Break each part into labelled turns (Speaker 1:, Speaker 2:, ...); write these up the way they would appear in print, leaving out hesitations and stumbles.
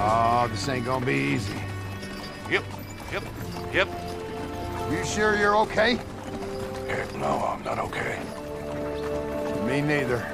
Speaker 1: Oh, this ain't gonna be easy.
Speaker 2: Yep.
Speaker 1: You sure you're okay?
Speaker 2: Heck no, I'm not okay.
Speaker 1: Me neither.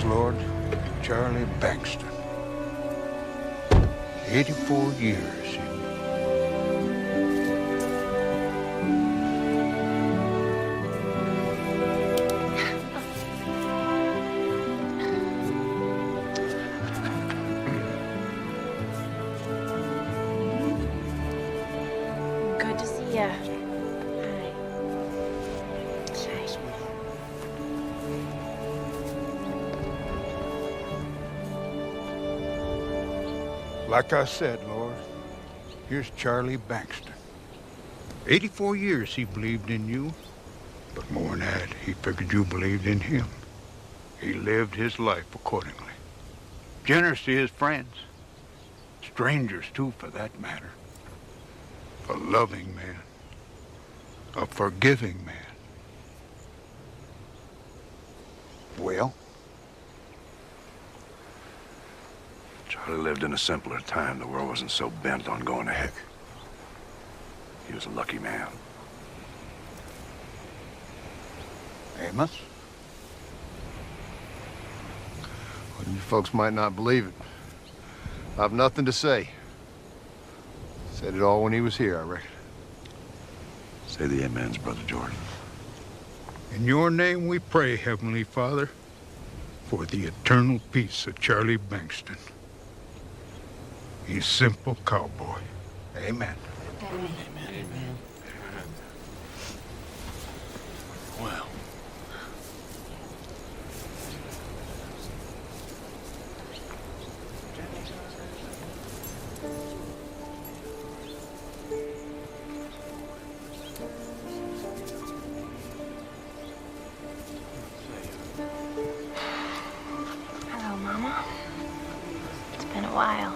Speaker 3: Lord, Charlie Bankston. 84 years.
Speaker 4: Good to see ya.
Speaker 3: Like I said, Lord, here's Charlie Bankston. 84 years he believed in you, but more than that, he figured you believed in him. He lived his life accordingly. Generous to his friends, strangers too, for that matter. A loving man, a forgiving man. Well?
Speaker 2: Charlie lived in a simpler time. The world wasn't so bent on going to heck. He was a lucky man.
Speaker 3: Amos?
Speaker 1: Well, you folks might not believe it. I've nothing to say. Said it all when he was here, I reckon.
Speaker 2: Say the amens, Brother Jordan.
Speaker 3: In your name we pray, Heavenly Father, for the eternal peace of Charlie Bankston. He's simple cowboy. Amen.
Speaker 4: Amen.
Speaker 2: Amen. Well.
Speaker 4: Hello, Mama. It's been a while.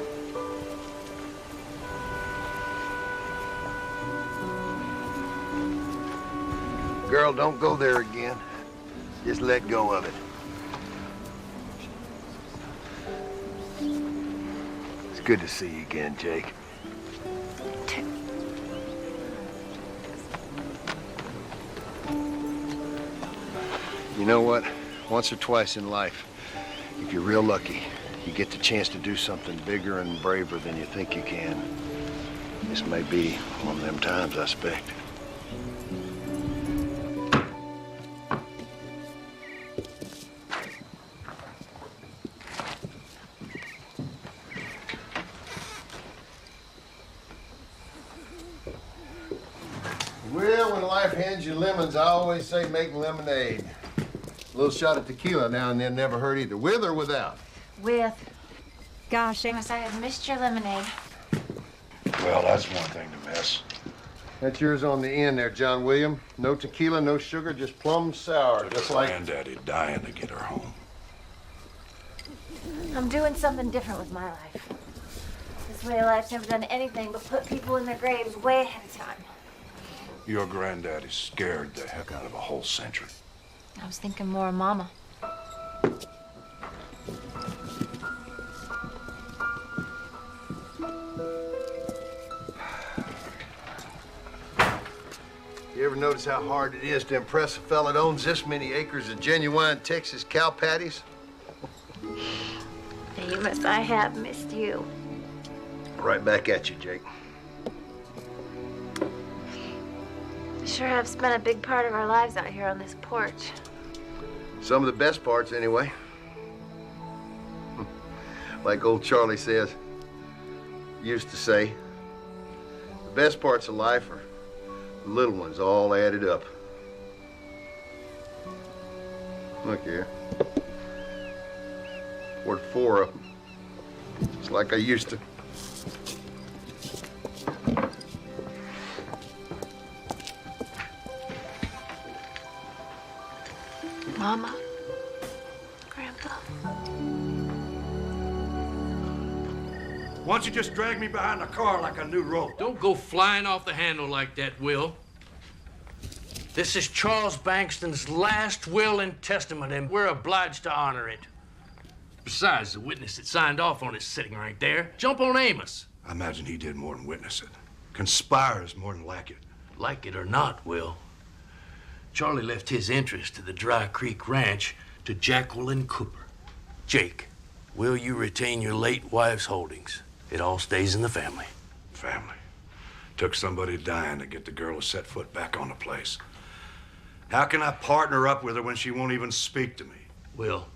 Speaker 1: Girl, don't go there again. Just let go of it. It's good to see you again, Jake. You know what? Once or twice in life, if you're real lucky, you get the chance to do something bigger and braver than you think you can. This may be one of them times, I expect. Well, when life hands you lemons, I always say make lemonade. A little shot of tequila now and then never hurt either, with or without.
Speaker 4: With.
Speaker 5: Gosh,
Speaker 4: Amos, I have missed your lemonade.
Speaker 2: Well, that's one thing to miss.
Speaker 1: That's yours on the end there, John William. No tequila, no sugar, just plum sour,
Speaker 2: Took
Speaker 1: just
Speaker 2: her
Speaker 1: like...
Speaker 2: Granddaddy dying to get her home.
Speaker 4: I'm doing something different with my life. This way of life's never done anything but put people in their graves way ahead of time.
Speaker 2: Your granddaddy scared the heck out of a whole century.
Speaker 4: I was thinking more of Mama.
Speaker 1: You ever notice how hard it is to impress a fella that owns this many acres of genuine Texas cow patties?
Speaker 4: Do you? Amos, I have missed you.
Speaker 1: Right back at you, Jake.
Speaker 4: Sure have spent a big part of our lives out here on this porch.
Speaker 1: Some of the best parts, anyway. Like old Charlie used to say, the best parts of life are the little ones all added up. Look here. Poured 4 of them. Just like I used to.
Speaker 4: Mama, Grandpa.
Speaker 2: Why don't you just drag me behind the car like a new rope?
Speaker 5: Don't go flying off the handle like that, Will. This is Charles Bankston's last will and testament, and we're obliged to honor it. Besides, the witness that signed off on it is sitting right there. Jump on Amos.
Speaker 2: I imagine he did more than witness it. Conspires more than like it.
Speaker 5: Like it or not, Will, Charlie left his interest to the Dry Creek Ranch to Jacqueline Cooper. Jake, will you retain your late wife's holdings? It all stays in the family.
Speaker 2: Family. Took somebody dying to get the girl to set foot back on the place. How can I partner up with her when she won't even speak to me?
Speaker 5: Will,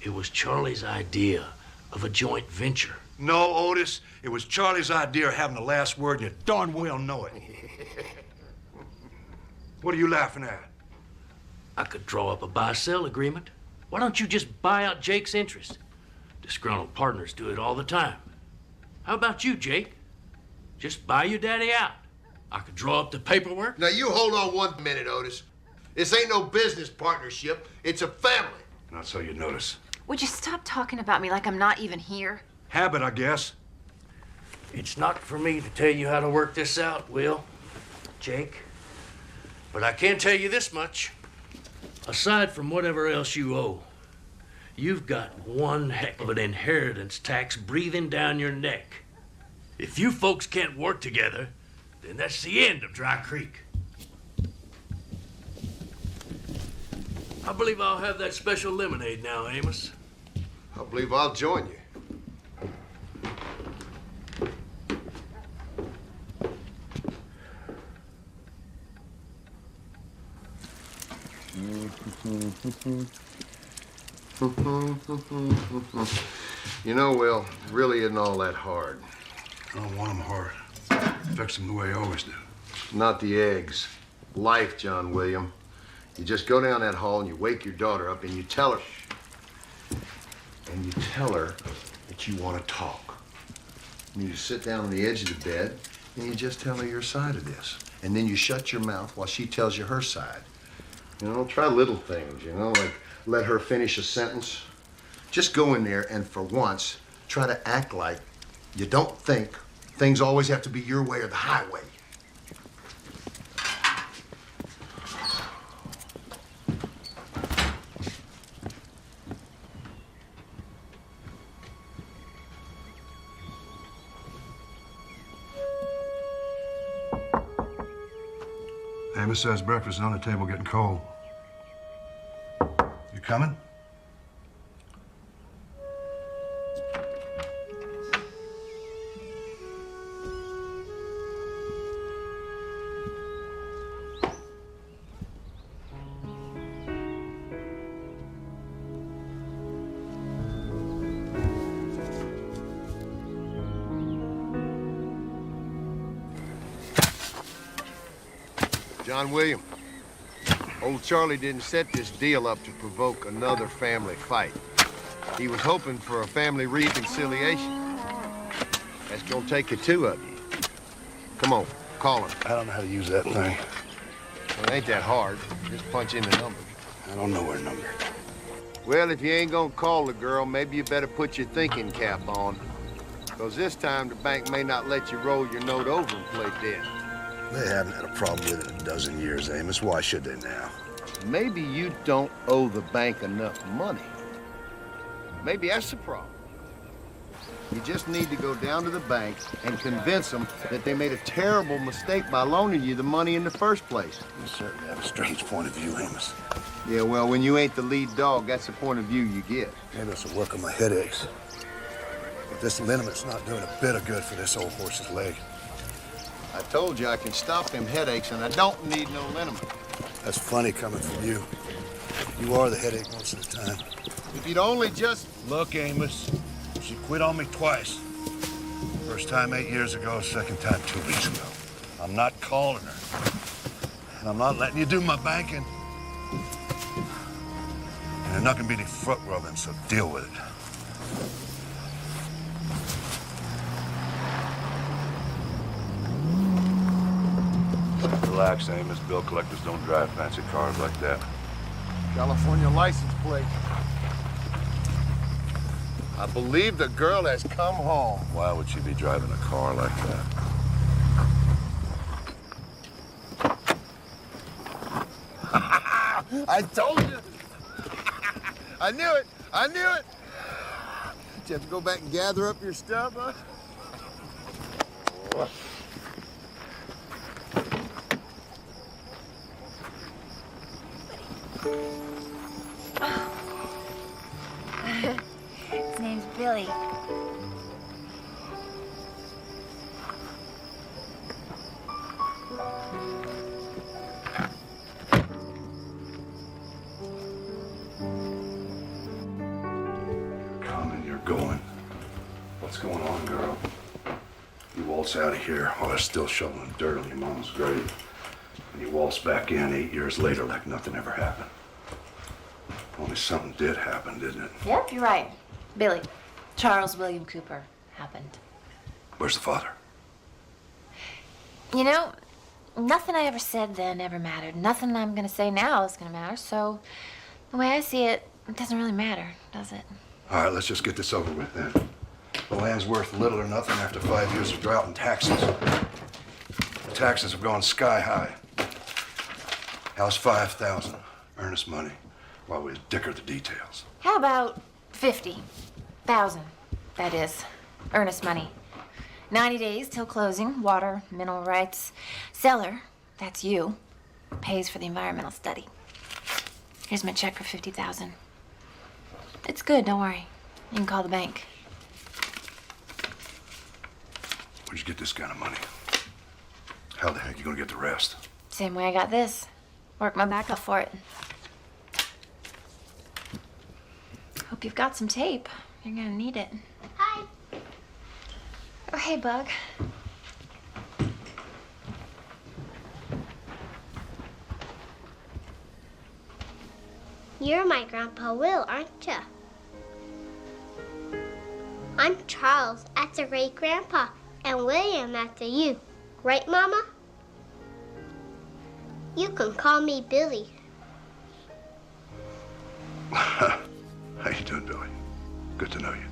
Speaker 5: it was Charlie's idea of a joint venture.
Speaker 2: No, Otis. It was Charlie's idea of having the last word, and you darn well know it. What are you laughing at?
Speaker 5: I could draw up a buy-sell agreement. Why don't you just buy out Jake's interest? Disgruntled partners do it all the time. How about you, Jake? Just buy your daddy out. I could draw up the paperwork.
Speaker 1: Now you hold on 1 minute, Otis. This ain't no business partnership. It's a family.
Speaker 2: Not so you notice.
Speaker 6: Would you stop talking about me like I'm not even here?
Speaker 2: Habit, I guess.
Speaker 5: It's not for me to tell you how to work this out, Will, Jake. But I can tell you this much. Aside from whatever else you owe, you've got one heck of an inheritance tax breathing down your neck. If you folks can't work together, then that's the end of Dry Creek. I believe I'll have that special lemonade now, Amos.
Speaker 1: I believe I'll join you. You know, Will, it really isn't all that hard.
Speaker 2: I don't want them hard. Fix them the way I always do.
Speaker 1: Not the eggs. Life, John William. You just go down that hall and you wake your daughter up and you tell her. And you tell her that you want to talk. And you sit down on the edge of the bed and you just tell her your side of this. And then you shut your mouth while she tells you her side. You know, try little things, you know, like let her finish a sentence. Just go in there and for once, try to act like you don't think things always have to be your way or the highway.
Speaker 2: Amos says breakfast is on the table getting cold. You coming?
Speaker 1: John William, old Charlie didn't set this deal up to provoke another family fight. He was hoping for a family reconciliation. That's gonna take the two of you. Come on, call him.
Speaker 2: I don't know how to use that thing.
Speaker 1: Well, it ain't that hard. Just punch in the numbers.
Speaker 2: I don't know her number.
Speaker 1: Well, if you ain't gonna call the girl, maybe you better put your thinking cap on. Because this time the bank may not let you roll your note over and play dead.
Speaker 2: They haven't had a problem with it in a dozen years, Amos. Why should they now?
Speaker 1: Maybe you don't owe the bank enough money. Maybe that's the problem. You just need to go down to the bank and convince them that they made a terrible mistake by loaning you the money in the first place.
Speaker 2: You certainly have a strange point of view, Amos.
Speaker 1: Yeah, well, when you ain't the lead dog, that's the point of view you get.
Speaker 2: Maybe this will work on my headaches. But this liniment not doing a bit of good for this old horse's leg.
Speaker 1: I told you I can stop them headaches, and I don't need no liniment.
Speaker 2: That's funny coming from you. You are the headache most of the time.
Speaker 1: If you'd only just...
Speaker 2: Look, Amos, she quit on me twice. First time 8 years ago, second time 2 weeks ago. I'm not calling her. And I'm not letting you do my banking. And there's not gonna be any foot rubbing, so deal with it. Relax, Amos. Bill collectors don't drive fancy cars like that.
Speaker 1: California license plate. I believe the girl has come home.
Speaker 2: Why would she be driving a car like that?
Speaker 1: I told you. I knew it. I knew it. Did you have to go back and gather up your stuff, huh?
Speaker 4: His name's Billy.
Speaker 2: Coming, you're going. What's going on, girl? You waltz out of here while they're still shoveling dirt on your mama's grave. And you waltz back in 8 years later like nothing ever happened. Only something did happen, didn't it?
Speaker 4: Yep, you're right. Billy. Charles William Cooper happened.
Speaker 2: Where's the father?
Speaker 4: You know, nothing I ever said then ever mattered. Nothing I'm gonna say now is gonna matter. So, the way I see it, it doesn't really matter, does it?
Speaker 2: All right, let's just get this over with then. The land's worth little or nothing after 5 years of drought and taxes. The taxes have gone sky high. House 5,000, earnest money, while we dicker the details.
Speaker 4: How about 50,000? That is, earnest money. 90 days till closing. Water, mineral rights. Seller, that's you, pays for the environmental study. Here's my check for 50,000. It's good, don't worry. You can call the bank.
Speaker 2: Where'd you get this kind of money? How the heck you gonna get the rest?
Speaker 4: Same way I got this. Work my back off for it. Hope you've got some tape. You're gonna need it.
Speaker 7: Hi.
Speaker 4: Oh, hey, Bug.
Speaker 7: You're my Grandpa Will, aren't you? I'm Charles after great grandpa and William after you. Right, Mama? You can call me Billy.
Speaker 2: How you doing, Billy? Good to know you.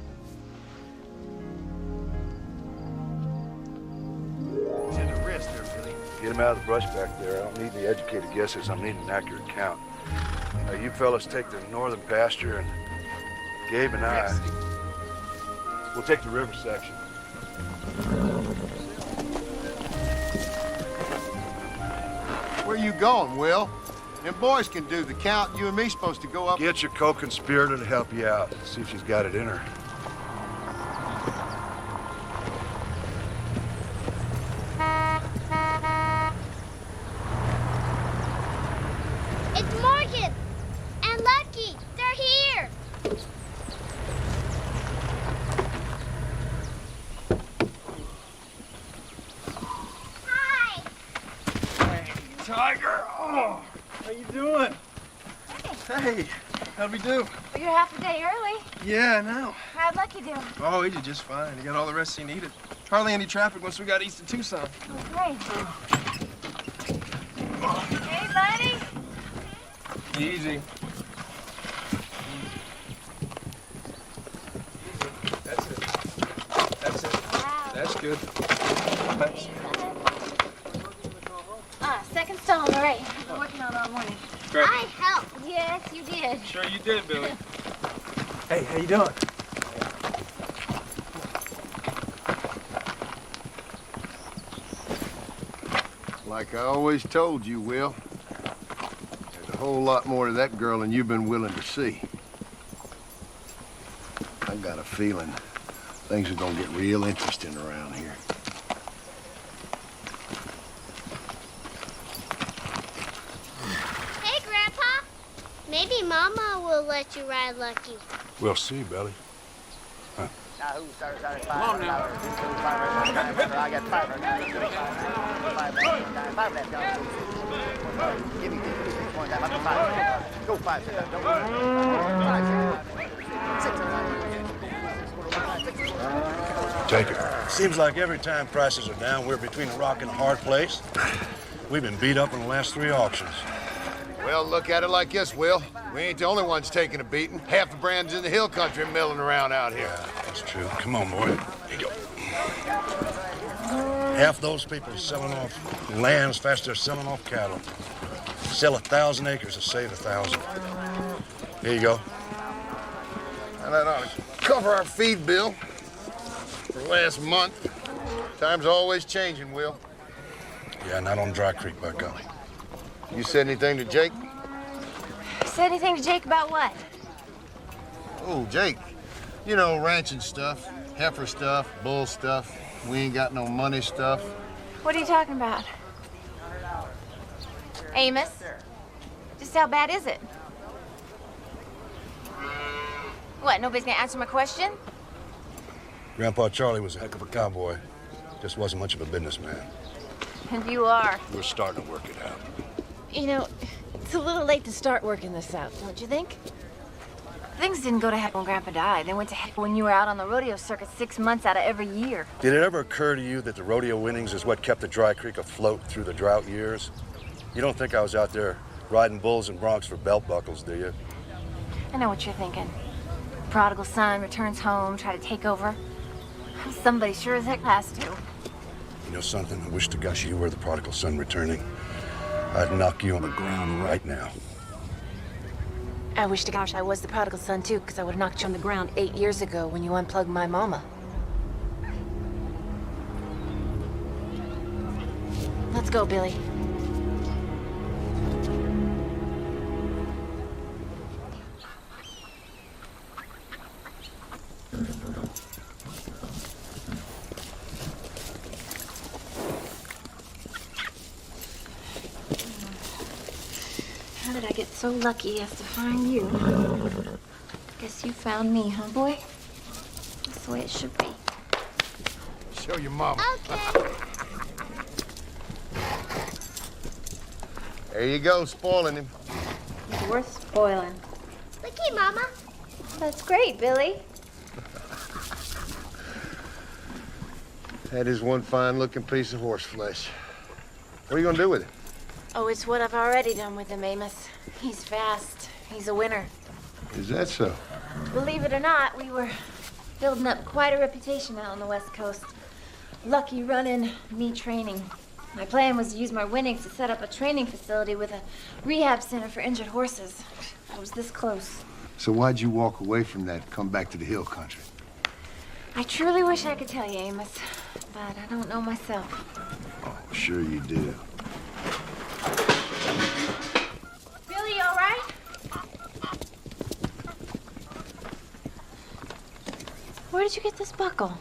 Speaker 1: It's in the wrist there, Billy.
Speaker 2: Get him out of the brush back there. I don't need any educated guesses. I need an accurate count. Now, you fellas take the northern pasture, and Gabe and I, we'll take the river section.
Speaker 1: Where you going, Will? Them boys can do the count. You and me supposed to go up.
Speaker 2: Get your co-conspirator to help you out. See if she's got it in her.
Speaker 7: It's Morgan and Lucky. They're here. Hi.
Speaker 8: Tiger! Oh, how you doing? Hey, how'd we do?
Speaker 4: Well, you're half a day early.
Speaker 8: Yeah, I know.
Speaker 4: How'd Lucky do?
Speaker 8: Oh, he did just fine. He got all the rest he needed. Hardly any traffic once we got east of Tucson.
Speaker 4: Oh, great. Hey, buddy.
Speaker 8: Easy. That's it. That's it.
Speaker 4: Wow.
Speaker 8: That's good. Thanks.
Speaker 4: Second stone, all right. I've been working on it all morning.
Speaker 8: Great.
Speaker 7: I helped.
Speaker 4: Yes, you did.
Speaker 8: Sure you did, Billy. Hey, how you doing?
Speaker 1: Like I always told you, Will. There's a whole lot more to that girl than you've been willing to see. I got a feeling Things are gonna get real interesting around here.
Speaker 7: Hey, Grandpa. Maybe Mama will let you ride Lucky.
Speaker 2: We'll see, Billy.
Speaker 9: Come on now. I got 500. Give me 6 points. I'm up to 5. Go 5. Don't worry.
Speaker 2: Take it. Seems like every time prices are down, we're between a rock and a hard place. We've been beat up in the last 3 auctions.
Speaker 1: Well, look at it like this, Will. We ain't the only ones taking a beating. Half the brands in the hill country milling around out here.
Speaker 2: Yeah, that's true. Come on, boy. Here you go. Half those people are selling off land as fast as they're selling off cattle. Sell 1,000 acres to save 1,000. Here you go.
Speaker 1: And that ought to cover our feed bill for last month. Time's always changing, Will.
Speaker 2: Yeah, not on Dry Creek, by golly.
Speaker 1: You said anything to Jake?
Speaker 4: Said anything to Jake about what?
Speaker 1: Oh, Jake. You know, ranching stuff, heifer stuff, bull stuff, we ain't got no money stuff.
Speaker 4: What are you talking about? Amos? Just how bad is it? What, nobody's gonna answer my question?
Speaker 2: Grandpa Charlie was a heck of a cowboy. Just wasn't much of a businessman.
Speaker 4: And you are.
Speaker 2: We're starting to work it out.
Speaker 10: You know, it's a little late to start working this out, don't you think?
Speaker 4: Things didn't go to heck when Grandpa died. They went to heck when you were out on the rodeo circuit 6 months out of every year.
Speaker 2: Did it ever occur to you that the rodeo winnings is what kept the Dry Creek afloat through the drought years? You don't think I was out there riding bulls and broncs for belt buckles, do you?
Speaker 4: I know what you're thinking. Prodigal son returns home, try to take over. Somebody sure as heck has to.
Speaker 2: You know something? I wish to gosh you were the prodigal son returning. I'd knock you on the ground right now.
Speaker 10: I wish to gosh I was the prodigal son, too, because I would have knocked you on the ground 8 years ago when you unplugged my mama. Let's go, Billy.
Speaker 4: How did I get so lucky as to find you? Guess you found me, huh, boy? That's the way it should be.
Speaker 1: Show your mama.
Speaker 7: Okay.
Speaker 1: There you go, spoiling him.
Speaker 4: It's worth spoiling.
Speaker 7: Looky, Mama.
Speaker 4: That's great, Billy.
Speaker 1: That is one fine-looking piece of horse flesh. What are you gonna do with it?
Speaker 10: Oh, it's what I've already done with him, Amos. He's fast. He's a winner.
Speaker 1: Is that so?
Speaker 4: Believe it or not, we were building up quite a reputation out on the West Coast. Lucky running, me training. My plan was to use my winnings to set up a training facility with a rehab center for injured horses. I was this close.
Speaker 1: So why'd you walk away from that and come back to the hill country?
Speaker 4: I truly wish I could tell you, Amos, but I don't know myself.
Speaker 1: Oh, sure you do.
Speaker 4: Billy, you all right? Where did you get this buckle?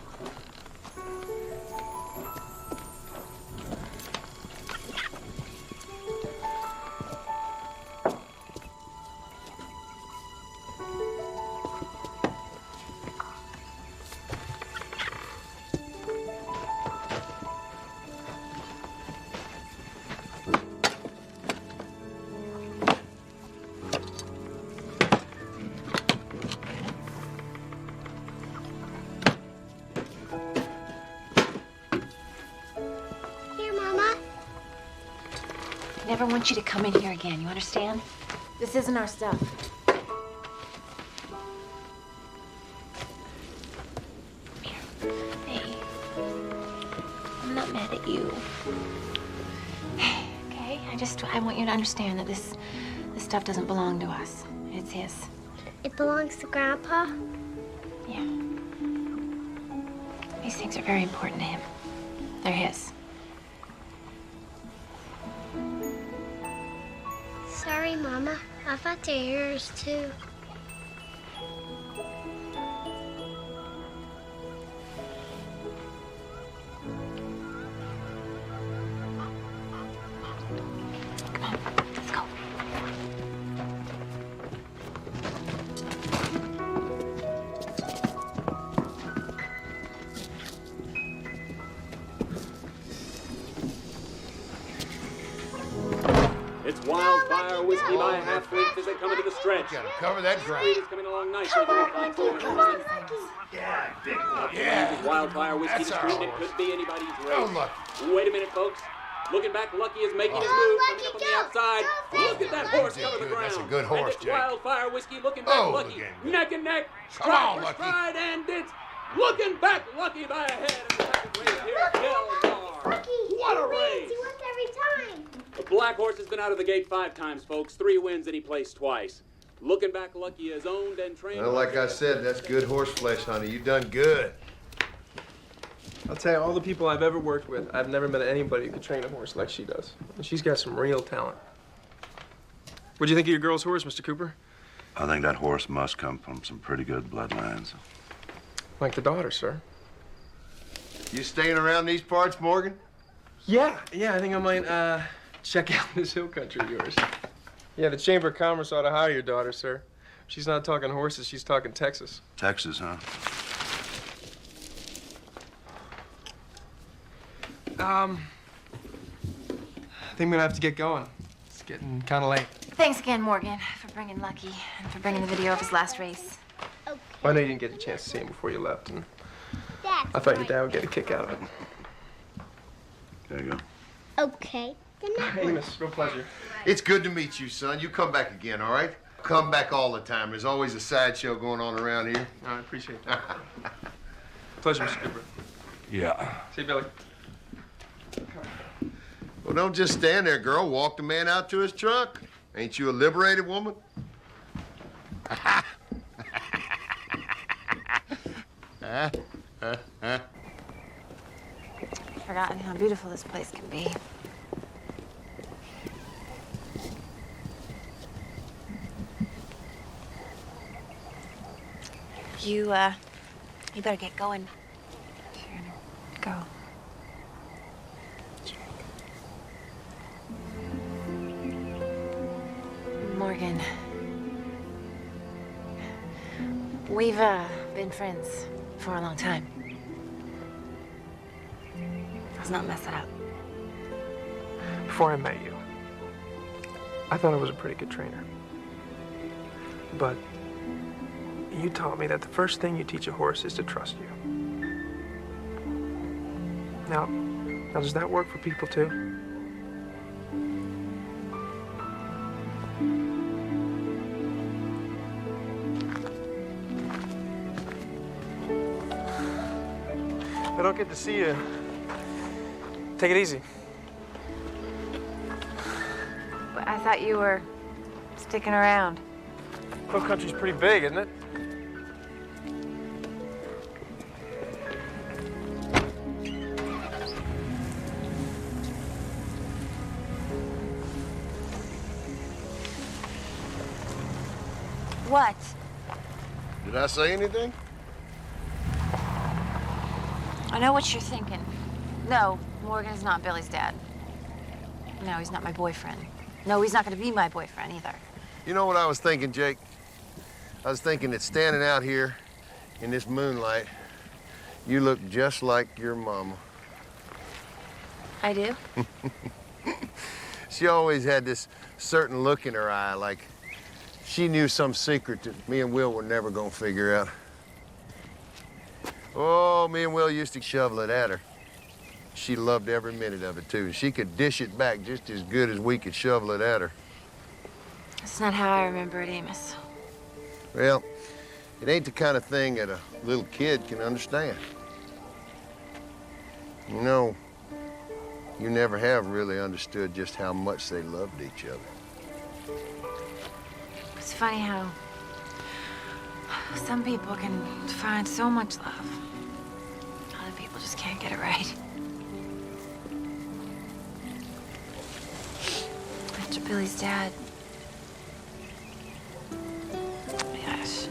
Speaker 7: Here, Mama.
Speaker 10: I never want you to come in here again, you understand? This isn't our stuff.
Speaker 4: Hey, I'm not mad at you. Okay, I want you to understand that this stuff doesn't belong to us. It's his.
Speaker 7: It belongs to Grandpa.
Speaker 4: Yeah. These things are very important to him. They're his.
Speaker 7: Sorry, Mama. I thought they're yours, too.
Speaker 11: Wildfire Whiskey by a half length as they come into the stretch.
Speaker 1: Gotta cover that ground.
Speaker 11: Speed is coming along nicely.
Speaker 1: Yeah.
Speaker 11: Wildfire Whiskey to screen. It could be anybody's race. Wait a minute, folks. Looking back, Lucky is making his move, coming up on the outside. Look at that horse cover the ground.
Speaker 1: That's a good horse,
Speaker 11: and
Speaker 1: Jake.
Speaker 11: Wildfire Whiskey looking back, Lucky. Neck and neck.
Speaker 1: Come on,
Speaker 11: Stride for
Speaker 1: Lucky.
Speaker 11: stride, and it's looking back, Lucky by a head. And the second race here, Delmar. What a race.
Speaker 7: He wins every time.
Speaker 11: The black horse has been out of the gate 5 times, folks. 3 wins, and he placed twice. Looking back, Lucky is owned and trained.
Speaker 1: Well, like I said, that's good horse flesh, honey. You done good.
Speaker 8: I'll tell you, all the people I've ever worked with, I've never met anybody who could train a horse like she does. And she's got some real talent. What'd you think of your girl's horse, Mr. Cooper?
Speaker 2: I think that horse must come from some pretty good bloodlines.
Speaker 8: Like the daughter, sir.
Speaker 1: You staying around these parts, Morgan?
Speaker 8: Yeah, I think I might, check out this hill country of yours. Yeah, the Chamber of Commerce ought to hire your daughter, sir. She's not talking horses, she's talking Texas.
Speaker 2: Texas, huh?
Speaker 8: I think I'm gonna have to get going. It's getting kind of late.
Speaker 4: Thanks again, Morgan, for bringing Lucky and for bringing the video of his last race.
Speaker 7: Okay.
Speaker 8: I know you didn't get a chance to see him before you left, and
Speaker 7: That's
Speaker 8: I thought your
Speaker 7: right.
Speaker 8: dad would get a kick out of it.
Speaker 2: There you go.
Speaker 7: Okay. Good night.
Speaker 8: Hey, miss, real pleasure.
Speaker 1: It's good to meet you, son. You come back again, all right? Come back all the time. There's always a sideshow going on around here.
Speaker 8: I appreciate that. Pleasure, Mr. Cooper.
Speaker 2: Yeah.
Speaker 8: See you, Billy.
Speaker 1: Well, don't just stand there, girl. Walk the man out to his truck. Ain't you a liberated woman?
Speaker 10: Forgotten how beautiful this place can be. You better get going. If you're gonna go. Morgan. We've been friends for a long time. Let's not mess it up.
Speaker 8: Before I met you, I thought I was a pretty good trainer. But you taught me that the first thing you teach a horse is to trust you. Now does that work for people too? I don't get to see you. Take it easy.
Speaker 10: But I thought you were sticking around.
Speaker 8: Hill country's pretty big, isn't it?
Speaker 10: What?
Speaker 1: Did I say anything?
Speaker 10: I know what you're thinking. No, Morgan's not Billy's dad. No, he's not my boyfriend. No, he's not gonna be my boyfriend either.
Speaker 1: You know what I was thinking, Jake? I was thinking that standing out here in this moonlight, you look just like your mama.
Speaker 10: I do?
Speaker 1: She always had this certain look in her eye, like she knew some secret that me and Will were never gonna figure out. Oh, me and Will used to shovel it at her. She loved every minute of it, too. She could dish it back just as good as we could shovel it at her.
Speaker 10: That's not how I remember it, Amos.
Speaker 1: Well, it ain't the kind of thing that a little kid can understand. You know, you never have really understood just how much they loved each other.
Speaker 10: It's funny how some people can find so much love. Other people just can't get it right. After Billy's dad, gosh,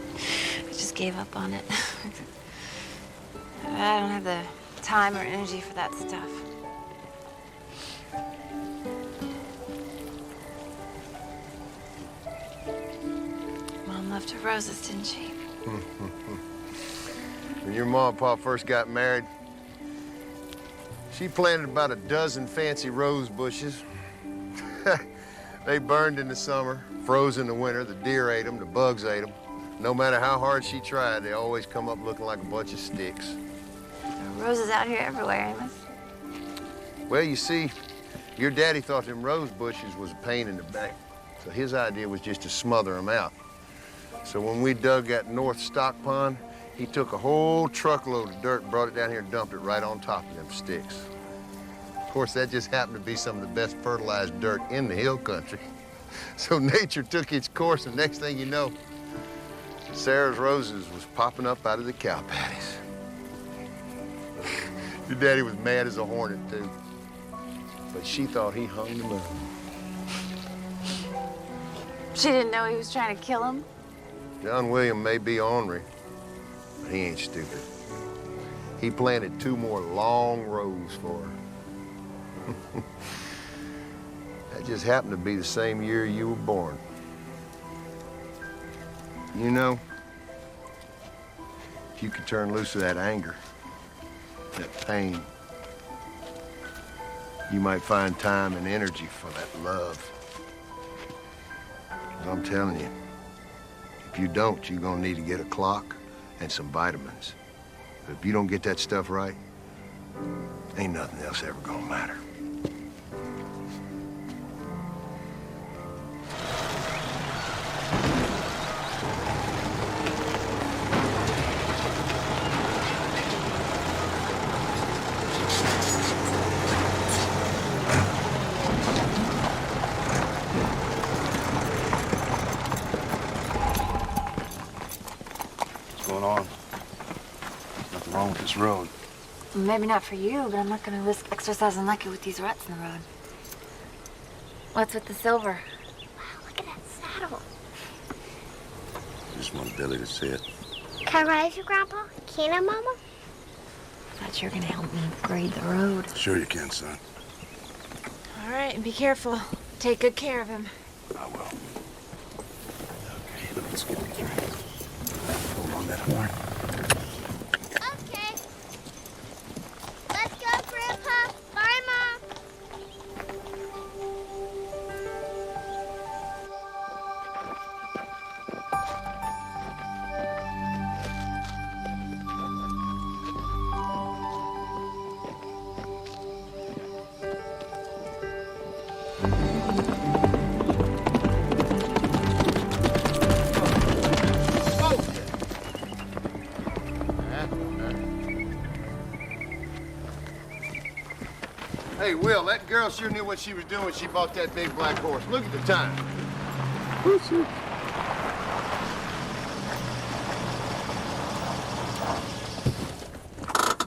Speaker 10: I just gave up on it. I don't have the time or energy for that stuff. Mom loved her roses, didn't she?
Speaker 1: When your mom and pa first got married, she planted about a dozen fancy rose bushes. They burned in the summer, froze in the winter. The deer ate them, the bugs ate them. No matter how hard she tried, they always come up looking like a bunch of sticks.
Speaker 10: Roses out here everywhere, Amos.
Speaker 1: Well, you see, your daddy thought them rose bushes was a pain in the back. So his idea was just to smother them out. So when we dug that north stock pond, he took a whole truckload of dirt, brought it down here and dumped it right on top of them sticks. Of course, that just happened to be some of the best fertilized dirt in the hill country. So nature took its course, and next thing you know, Sarah's roses was popping up out of the cow patties. Your daddy was mad as a hornet, too. But she thought he hung the moon.
Speaker 10: She didn't know he was trying to kill him?
Speaker 1: John William may be ornery, but he ain't stupid. He planted 2 more long rows for her. That just happened to be the same year you were born. You know, if you could turn loose of that anger, that pain, you might find time and energy for that love. But I'm telling you, if you don't, you're gonna need to get a clock and some vitamins. But if you don't get that stuff right, ain't nothing else ever gonna matter.
Speaker 2: This road.
Speaker 10: Maybe not for you, but I'm not going to risk exercising lucky with these ruts in the road. What's with the silver?
Speaker 7: Wow, look at that saddle.
Speaker 2: Just want Billy to see it.
Speaker 7: Can I ride you, Grandpa? Can I, Mama?
Speaker 10: I thought you were going to help me grade the road.
Speaker 2: Sure you can, son.
Speaker 10: All right, and be careful. Take good care of him.
Speaker 2: I will. Okay, let's get it through. Hold on that horn.
Speaker 7: Okay. Let's go, Grandpa. Bye, Mom.
Speaker 1: Hey, Will, that girl sure knew what she was doing when she bought that big black horse. Look at the time.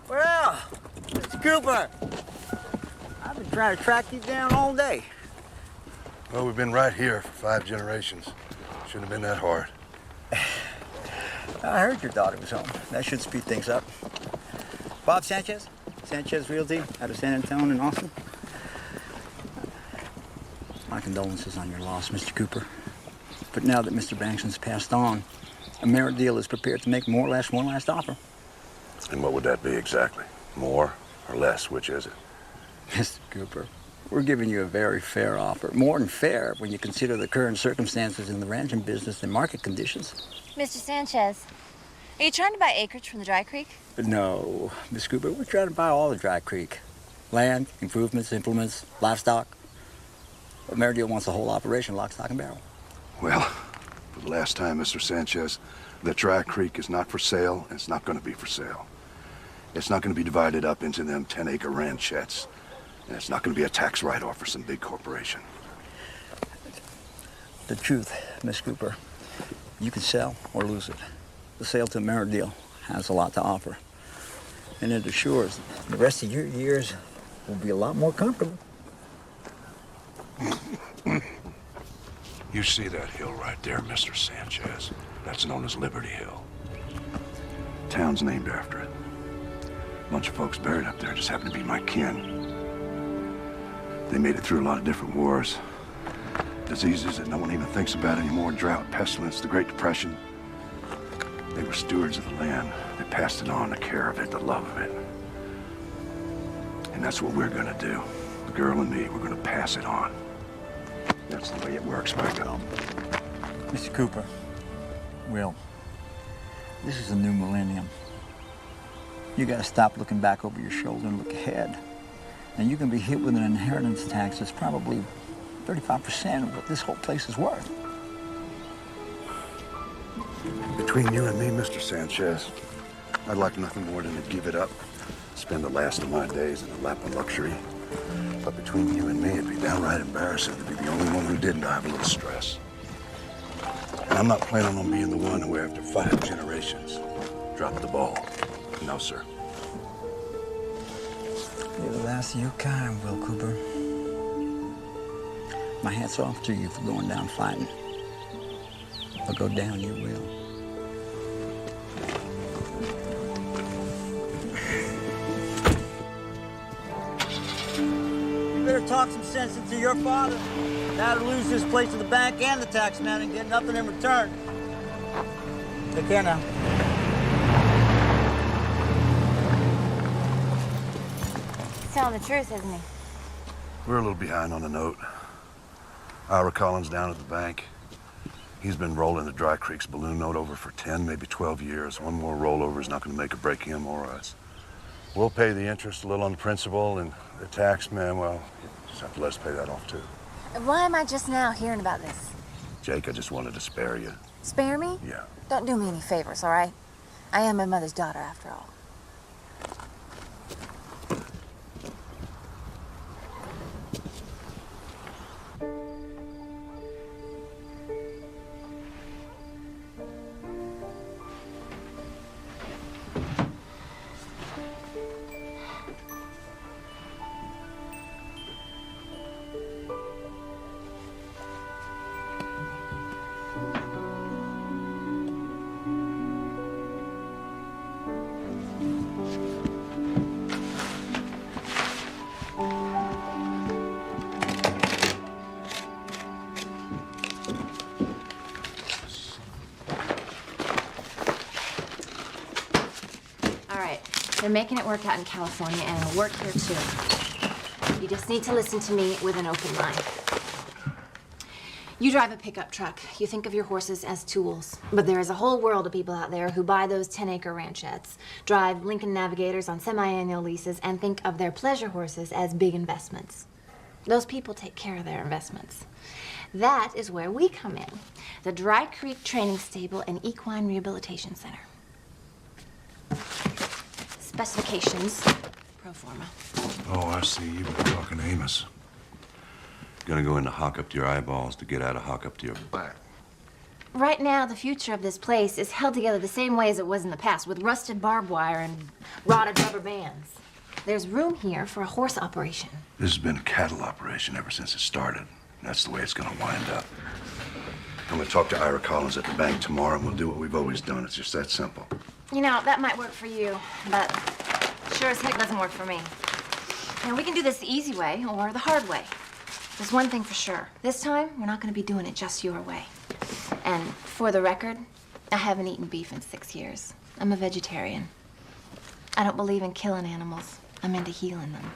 Speaker 9: Well, Mr. Cooper, I've been trying to track you down all day.
Speaker 2: Well, we've been right here for 5 generations. Shouldn't have been that hard.
Speaker 9: I heard your daughter was home. That should speed things up. Bob Sanchez? Sanchez Realty out of San Antonio and Austin. My condolences on your loss, Mr. Cooper. But now that Mr. Bankston's passed on, a merit deal is prepared to make more or less one last offer.
Speaker 2: And what would that be exactly? More or less? Which is it?
Speaker 9: Mr. Cooper, we're giving you a very fair offer. More than fair when you consider the current circumstances in the ranching business and market conditions.
Speaker 10: Mr. Sanchez, are you trying to buy acreage from the Dry Creek?
Speaker 9: No, Miss Cooper, we're trying to buy all the Dry Creek. Land, improvements, implements, livestock. But Meredith wants the whole operation, lock, stock, and barrel.
Speaker 2: Well, for the last time, Mr. Sanchez, the Dry Creek is not for sale, and it's not going to be for sale. It's not going to be divided up into them 10-acre ranchettes. And it's not going to be a tax write-off for some big corporation.
Speaker 9: The truth, Miss Cooper, you can sell or lose it. The sale to Meredith has a lot to offer. And it assures the rest of your years will be a lot more comfortable.
Speaker 2: You see that hill right there, Mr. Sanchez? That's known as Liberty Hill. Town's named after it. A bunch of folks buried up there just happen to be my kin. They made it through a lot of different wars. Diseases that no one even thinks about anymore, drought, pestilence, the Great Depression. They were stewards of the land. They passed it on, the care of it, the love of it. And that's what we're gonna do. The girl and me, we're gonna pass it on. That's the way it works back home.
Speaker 9: Mr. Cooper, Will, this is a new millennium. You gotta stop looking back over your shoulder and look ahead. And you can be hit with an inheritance tax that's probably 35% of what this whole place is worth.
Speaker 2: Between you and me, Mr. Sanchez, I'd like nothing more than to give it up, spend the last of my days in a lap of luxury. But between you and me, it'd be downright embarrassing to be the only one who didn't have a little stress. And I'm not planning on being the one who, after 5 generations, dropped the ball. No, sir.
Speaker 9: You're the last of your kind, Will Cooper. My hat's off to you for going down fighting. But go down you will. You better talk some sense into your father. Now to lose this place to the bank and the tax man and get nothing in return. Take care now.
Speaker 10: He's telling the truth, isn't he?
Speaker 2: We're a little behind on the note. Ira Collins down at the bank. He's been rolling the Dry Creek's balloon note over for 10, maybe 12 years. One more rollover is not going to make or break him or us. We'll pay the interest, a little on the principal, and the tax man, well, you just have to let us pay that off, too.
Speaker 10: Why am I just now hearing about this?
Speaker 2: Jake, I just wanted to spare you.
Speaker 10: Spare me?
Speaker 2: Yeah.
Speaker 10: Don't do me any favors, all right? I am my mother's daughter, after all. They're making it work out in California, and it'll work here, too. You just need to listen to me with an open mind. You drive a pickup truck. You think of your horses as tools. But there is a whole world of people out there who buy those 10-acre ranchettes, drive Lincoln Navigators on semi-annual leases, and think of their pleasure horses as big investments. Those people take care of their investments. That is where we come in. The Dry Creek Training Stable and Equine Rehabilitation Center. Specifications, pro forma.
Speaker 2: Oh, I see. You've been talking to Amos. Gonna go into hock up to your eyeballs to get out of hock up to your back.
Speaker 4: Right now, the future of this place is held together the same way as it was in the past, with rusted barbed wire and rotted rubber bands. There's room here for a horse operation.
Speaker 2: This has been a cattle operation ever since it started. That's the way it's gonna wind up. I'm gonna talk to Ira Collins at the bank tomorrow, and we'll do what we've always done. It's just that simple.
Speaker 4: You know, that might work for you, but sure as heck doesn't work for me. Now, we can do this the easy way or the hard way. There's one thing for sure. This time, we're not going to be doing it just your way. And for the record, I haven't eaten beef in 6 years. I'm a vegetarian. I don't believe in killing animals. I'm into healing them.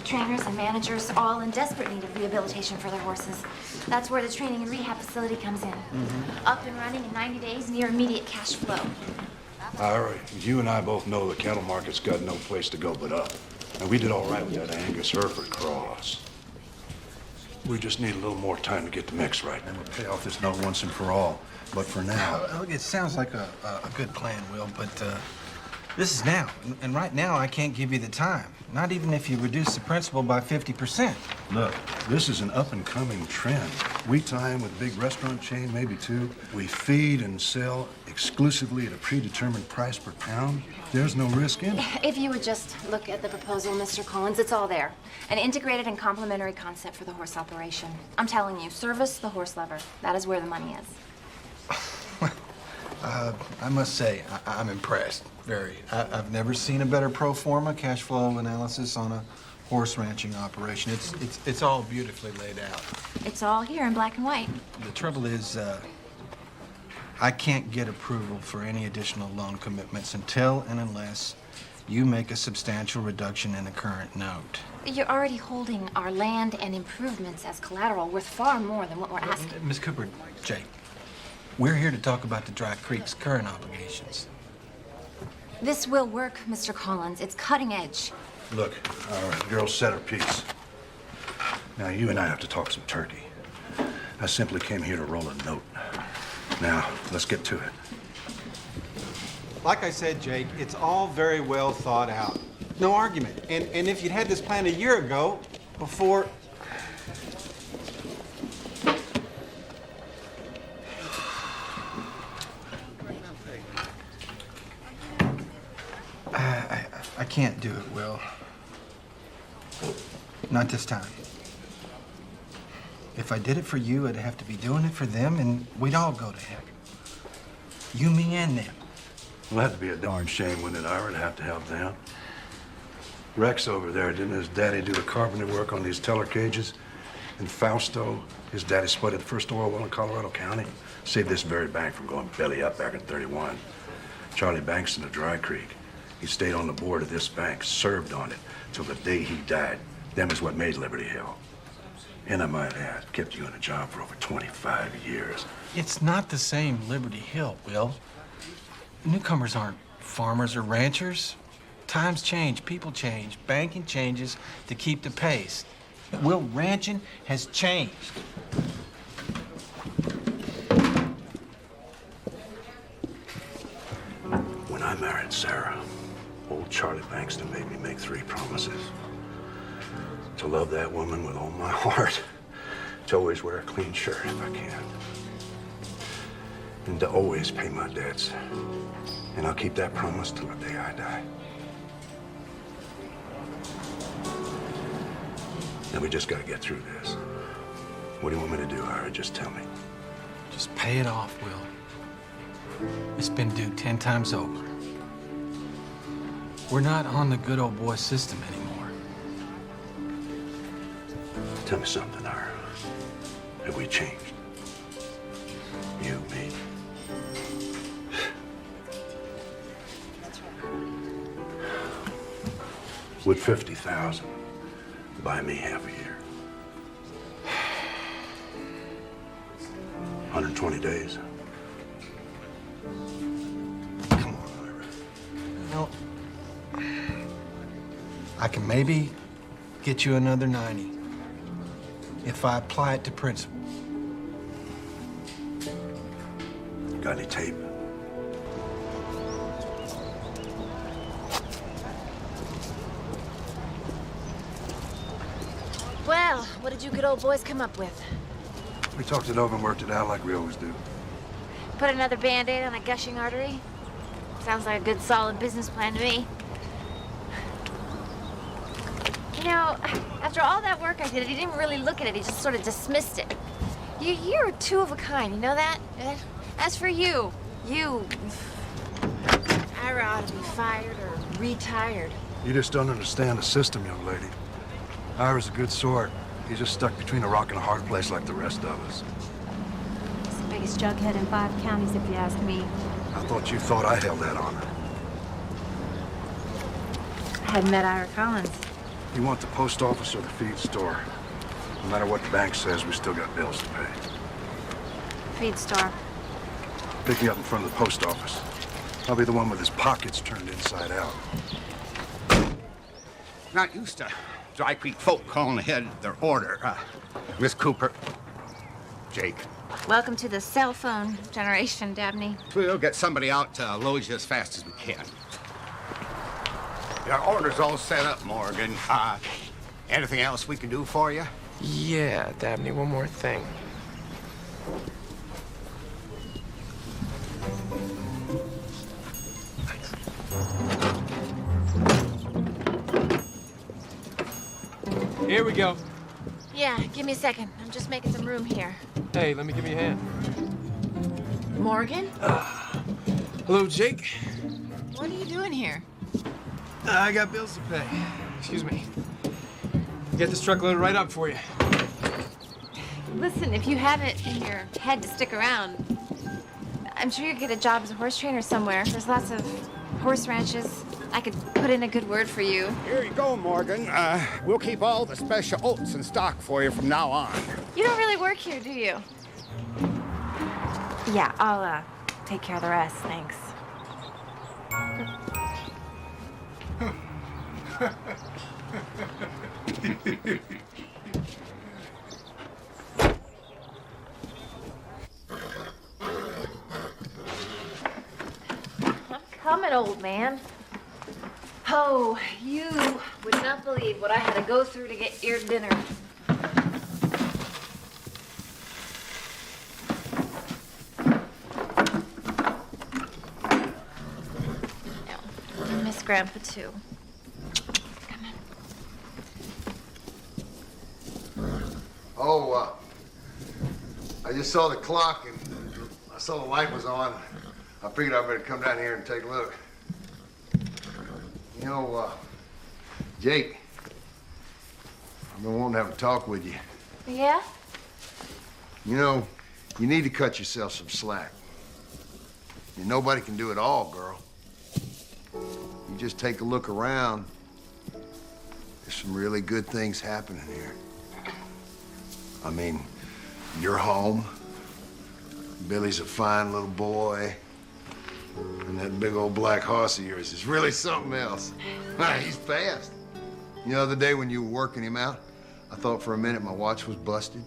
Speaker 4: Trainers and managers all in desperate need of rehabilitation for their horses. That's where the training and rehab facility comes in. Up and running in 90 days, near immediate cash flow.
Speaker 2: All right, you and I both know the cattle market's got no place to go but up. And we did all right with that Angus Hereford cross. We just need a little more time to get the mix right. And we'll pay off this note once and for all. But for now...
Speaker 12: Look, it sounds like a good plan, Will, but this is now. And right now, I can't give you the time. Not even if you reduce the principal by 50%.
Speaker 2: Look, this is an up-and-coming trend. We tie in with a big restaurant chain, maybe two. We feed and sell exclusively at a predetermined price per pound? There's no risk in it.
Speaker 10: If you would just look at the proposal, Mr. Collins, it's all there. An integrated and complementary concept for the horse operation. I'm telling you, service the horse lover. That is where the money is.
Speaker 12: I must say, I'm impressed, very. I've never seen a better pro forma cash flow analysis on a horse ranching operation. It's all beautifully laid out.
Speaker 10: It's all here in black and white.
Speaker 12: The trouble is, I can't get approval for any additional loan commitments until and unless you make a substantial reduction in the current note.
Speaker 10: You're already holding our land and improvements as collateral worth far more than what we're asking.
Speaker 12: Miss Cooper, Jake, we're here to talk about the Dry Creek's current obligations.
Speaker 10: This will work, Mr. Collins. It's cutting edge.
Speaker 2: Look, all right, the girl said her piece. Now, you and I have to talk some turkey. I simply came here to roll a note. Now, let's get to it.
Speaker 12: Like I said, Jake, it's all very well thought out. No argument. And if you'd had this plan a year ago, before... I can't do it, Will. Not this time. If I did it for you, I'd have to be doing it for them, and we'd all go to heck. You, me, and them.
Speaker 2: Well, that'd be a darn shame, wouldn't it, Ira, to have to help them? Rex over there, didn't his daddy do the carpenter work on these teller cages? And Fausto, his daddy spudded the first oil well in Colorado County. Saved this very bank from going belly up back in '31. Charlie Bankston of Dry Creek. He stayed on the board of this bank, served on it, till the day he died. Them is what made Liberty Hill. And I might add, kept you in a job for over 25 years.
Speaker 12: It's not the same Liberty Hill, Will. Newcomers aren't farmers or ranchers. Times change, people change, banking changes to keep the pace. Will, ranching has changed.
Speaker 2: When I married Sarah, old Charlie Bankston made me make 3 promises. To love that woman with all my heart. To always wear a clean shirt if I can. And to always pay my debts. And I'll keep that promise till the day I die. Now we just gotta get through this. What do you want me to do, Ira? Just tell me.
Speaker 12: Just pay it off, Will. It's been due 10 times over. We're not on the good old boy system anymore.
Speaker 2: Tell me something, Ira. Have we changed? You, me? Would 50,000 buy me half a year? 120 days. Come on, Ira.
Speaker 12: No. I can maybe get you another 90 if I apply it to principle.
Speaker 2: Got any tape?
Speaker 10: Well, what did you good old boys come up with?
Speaker 2: We talked it over and worked it out like we always do.
Speaker 10: Put another Band-Aid on a gushing artery? Sounds like a good, solid business plan to me. You know, after all that work I did, he didn't really look at it. He just sort of dismissed it. You're 2 of a kind, you know that? As for you, Ira ought to be fired or retired.
Speaker 2: You just don't understand the system, young lady. Ira's a good sort. He's just stuck between a rock and a hard place like the rest of us.
Speaker 13: He's the biggest jughead in 5 counties, if you ask me.
Speaker 2: I thought you thought I held that honor.
Speaker 10: I hadn't met Ira Collins.
Speaker 2: You want the post office or the feed store? No matter what the bank says, we still got bills to pay.
Speaker 10: Feed store.
Speaker 2: Pick me up in front of the post office. I'll be the one with his pockets turned inside out.
Speaker 14: Not used to Dry Creek folk calling ahead their order. Miss Cooper, Jake.
Speaker 10: Welcome to the cell phone generation, Dabney.
Speaker 14: We'll get somebody out to load you as fast as we can. Your order's all set up, Morgan. Anything else we can do for you?
Speaker 8: Yeah, Dabney, one more thing. Here we go.
Speaker 10: Yeah, give me a second. I'm just making some room here.
Speaker 8: Hey, let me give you a hand.
Speaker 10: Morgan?
Speaker 8: Hello, Jake.
Speaker 10: What are you doing here?
Speaker 8: I got bills to pay. Excuse me. Get this truck loaded right up for you.
Speaker 10: Listen, if you have it in your head to stick around, I'm sure you'll get a job as a horse trainer somewhere. There's lots of horse ranches. I could put in a good word for you.
Speaker 14: Here you go, Morgan. We'll keep all the special oats in stock for you from now on.
Speaker 10: You don't really work here, do you? Yeah, I'll take care of the rest, thanks. I'm coming, old man. Oh, you would not believe what I had to go through to get your dinner. Now, miss Grandpa, too.
Speaker 1: Oh, I just saw the clock and I saw the light was on. I figured I better come down here and take a look. You know, Jake, I've been wanting to have a talk with you.
Speaker 10: Yeah?
Speaker 1: You know, you need to cut yourself some slack. Nobody can do it all, girl. You just take a look around. There's some really good things happening here. I mean, you're home. Billy's a fine little boy. And that big old black horse of yours is really something else. He's fast. You know, the other day when you were working him out, I thought for a minute my watch was busted.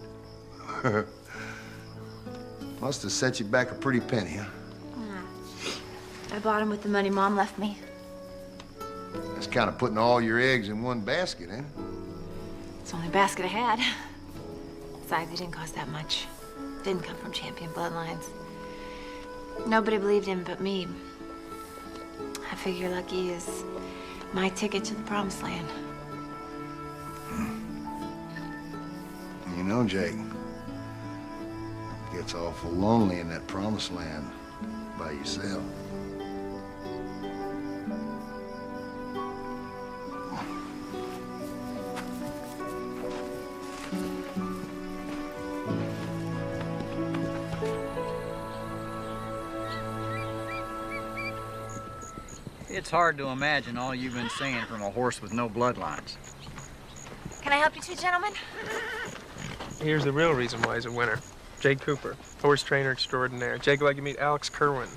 Speaker 1: Must have set you back a pretty penny, huh?
Speaker 10: I bought him with the money Mom left me.
Speaker 1: That's kind of putting all your eggs in one basket, ain't it?
Speaker 10: It's the only basket I had. Besides, he didn't cost that much. Didn't come from champion bloodlines. Nobody believed him but me. I figure Lucky is my ticket to the promised land.
Speaker 1: You know, Jake, it gets awful lonely in that promised land by yourself.
Speaker 9: It's hard to imagine all you've been saying from a horse with no bloodlines.
Speaker 10: Can I help you two gentlemen?
Speaker 8: Here's the real reason why he's a winner. Jake Cooper, horse trainer extraordinaire. Jake, I'd like you to meet Alex Kerwin,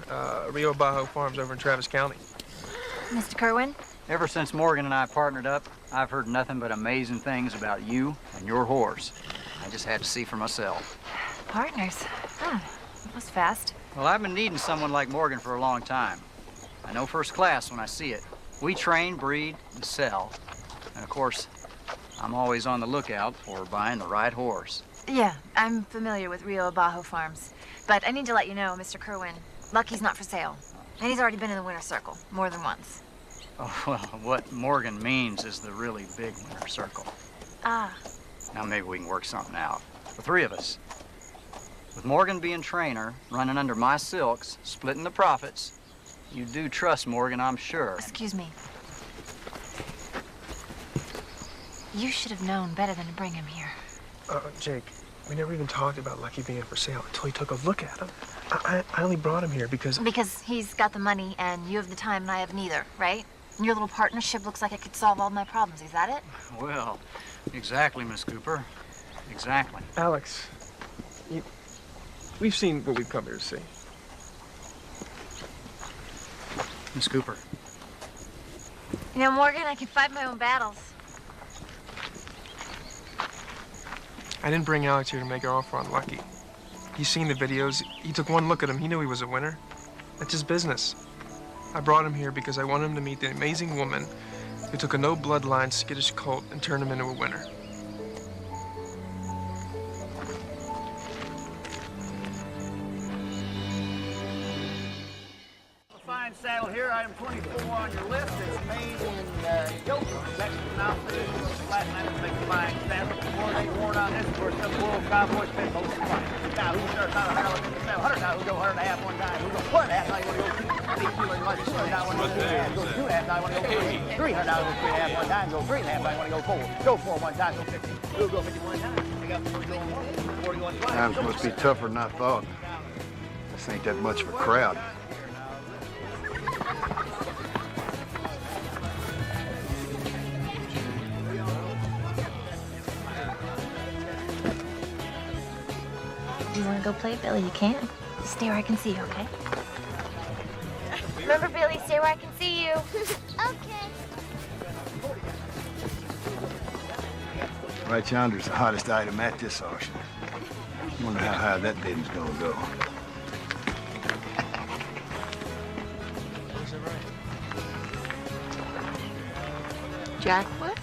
Speaker 8: Rio Bajo Farms over in Travis County.
Speaker 10: Mr. Kerwin?
Speaker 9: Ever since Morgan and I partnered up, I've heard nothing but amazing things about you and your horse. I just had to see for myself.
Speaker 10: Partners? Oh, that was fast.
Speaker 9: Well, I've been needing someone like Morgan for a long time. I know first class when I see it. We train, breed, and sell. And of course, I'm always on the lookout for buying the right horse.
Speaker 10: Yeah, I'm familiar with Rio Bajo Farms. But I need to let you know, Mr. Kerwin, Lucky's not for sale. And he's already been in the winner's circle more than once.
Speaker 9: Oh, well, what Morgan means is the really big winner circle.
Speaker 10: Ah.
Speaker 9: Now maybe we can work something out. The three of us. With Morgan being trainer, running under my silks, splitting the profits, you do trust Morgan, I'm sure.
Speaker 10: Excuse me. You should have known better than to bring him here.
Speaker 8: Jake, we never even talked about Lucky being for sale until he took a look at him. I only brought him here because...
Speaker 10: Because he's got the money and you have the time and I have neither, right? And your little partnership looks like it could solve all my problems. Is that it?
Speaker 9: Well, exactly, Miss Cooper. Exactly.
Speaker 8: Alex, we've seen what we've come here to see.
Speaker 9: Miss Cooper.
Speaker 10: You know, Morgan, I can fight my own battles.
Speaker 8: I didn't bring Alex here to make an offer on Lucky. He's seen the videos. He took one look at him. He knew he was a winner. That's his business. I brought him here because I want him to meet the amazing woman who took a no-bloodline skittish colt and turned him into a winner.
Speaker 15: saddle here, item 24 on your list. It's made in Yokohama, Mexican outfit. Flatlanders make a fine saddle. More ain't worn on this for some world cowboy spend most of the time. Now, who starts out $100 now? Who go 100 and a half one time? Who go 1 and a half? Now you want to go 2 and like 2 and now want to go 2 and a half. Go 2 and a half. Now you want to go 3. 300 now go 3 and a half one time. Go 3 and a half. Now you want to go 4. Go 4 one time. Go 50. Who go 50 one time? Pick up 41 twice.
Speaker 1: Times must be tougher than I thought. This ain't that much of a crowd.
Speaker 4: Do you want to go play, Billy? You can. Stay where I can see you, okay? Remember, Billy, stay where I can see you.
Speaker 7: Okay.
Speaker 1: Right yonder's the hottest item at this auction. Wonder how high that bid's gonna go.
Speaker 16: Jack, what?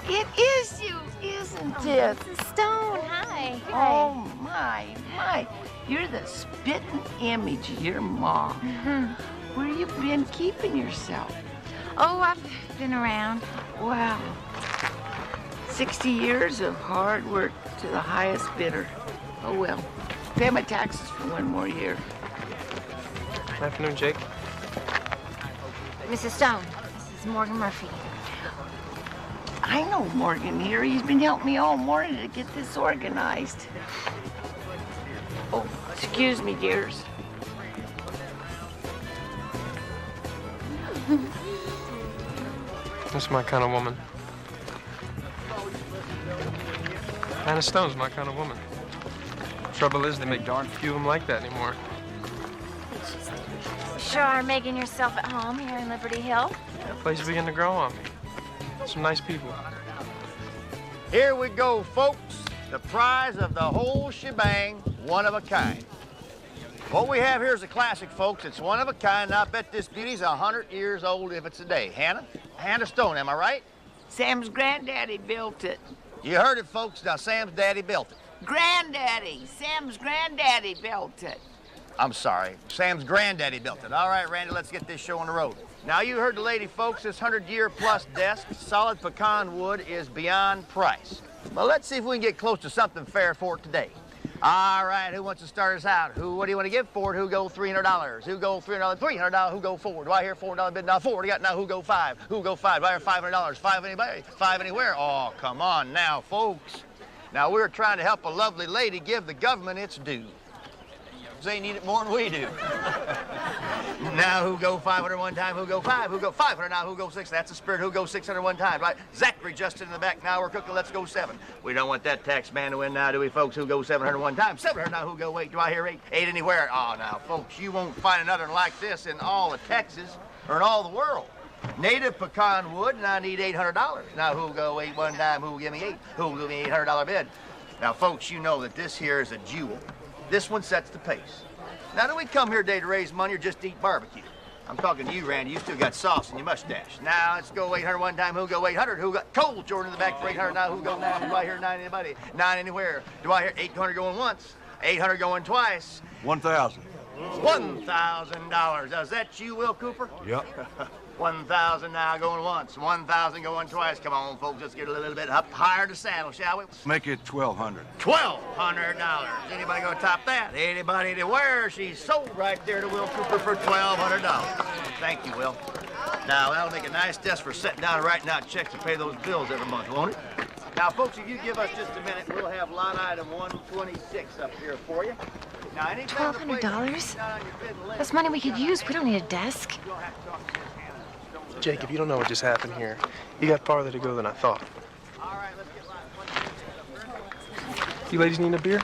Speaker 16: It is you, isn't it?
Speaker 4: Mrs. Stone, hi.
Speaker 16: Oh, my. You're the spitting image of your mom. Where you been keeping yourself?
Speaker 4: Oh, I've been around.
Speaker 16: Wow. 60 years of hard work to the highest bidder. Oh, well. Pay my taxes for 1 more year.
Speaker 8: Afternoon, Jake.
Speaker 4: Mrs. Stone, this is Morgan Murphy.
Speaker 16: I know Morgan here. He's been helping me all morning to get this organized. Oh, excuse me, dears.
Speaker 8: That's my kind of woman. Anna Stone's my kind of woman. Trouble is, they make darn few of them like that anymore.
Speaker 4: Sure are making yourself at home here in Liberty Hill.
Speaker 8: That place is beginning to grow on me. Some nice people.
Speaker 15: Here we go, folks. The prize of the whole shebang, one of a kind. What we have here is a classic, folks. It's one of a kind, and I bet this beauty's 100 years old if it's a day. Hannah Stone, am I right?
Speaker 16: Sam's granddaddy built it.
Speaker 15: You heard it, folks. Now, Sam's daddy built it.
Speaker 16: Granddaddy. Sam's granddaddy built it.
Speaker 15: I'm sorry. Sam's granddaddy built it. All right, Randy, let's get this show on the road. Now, you heard the lady, folks. This 100-year-plus desk, solid pecan wood, is beyond price. Well, let's see if we can get close to something fair for it today. All right, who wants to start us out? What do you want to give for it? Who go $300? Who go $300? $300? Who go $4? Do I hear $4 bid? Now $4. Got now. Who go $5? Who go $5? Do I hear $500? $5 anybody? $5 anywhere? Oh, come on now, folks. Now we're trying to help a lovely lady give the government its due. They need it more than we do. Now who go 500 one time? Who go 5? Who go 500 now? Who go 6? That's the spirit. Who go 600 one time? Right? Zachary just in the back now. We're cooking. Let's go 7. We don't want that tax man to win now, do we, folks? Who go 700 one time? 700 now. Who go 8? Do I hear 8? 8 anywhere? Oh, now, folks, you won't find another one like this in all of Texas or in all the world. Native pecan wood, and I need $800. Now who go 8 one time? Who will give me 8? Who will give me $800 bid? Now, folks, you know that this here is a jewel. This one sets the pace. Now, do we come here today to raise money or just eat barbecue? I'm talking to you, Randy. You still got sauce in your mustache. Now, let's go 800 one time. Who go 800? Who got Cole Jordan in the back for 800? Now, who go 9? Do I hear 9 anybody? 9 anywhere? Do I hear 800 going once? 800 going twice?
Speaker 2: 1,000.
Speaker 15: $1,000. Is that you, Will Cooper?
Speaker 2: Yep.
Speaker 15: 1,000 now going once. 1,000 going twice. Come on, folks. Let's get a little bit up higher to saddle, shall we?
Speaker 2: Make it 1,200.
Speaker 15: $1,200. Anybody gonna top that? Anybody anywhere? She's sold right there to Will Cooper for $1,200. Thank you, Will. Now, that'll make a nice desk for sitting down and writing out checks to pay those bills every month, won't it? Now, folks, if you give us just a minute, we'll have lot item 126 up here for you. Now,
Speaker 4: $1,200? That's money we could use. We don't need a desk.
Speaker 8: Jake, if you don't know what just happened here, you got farther to go than I thought. You ladies need a beer?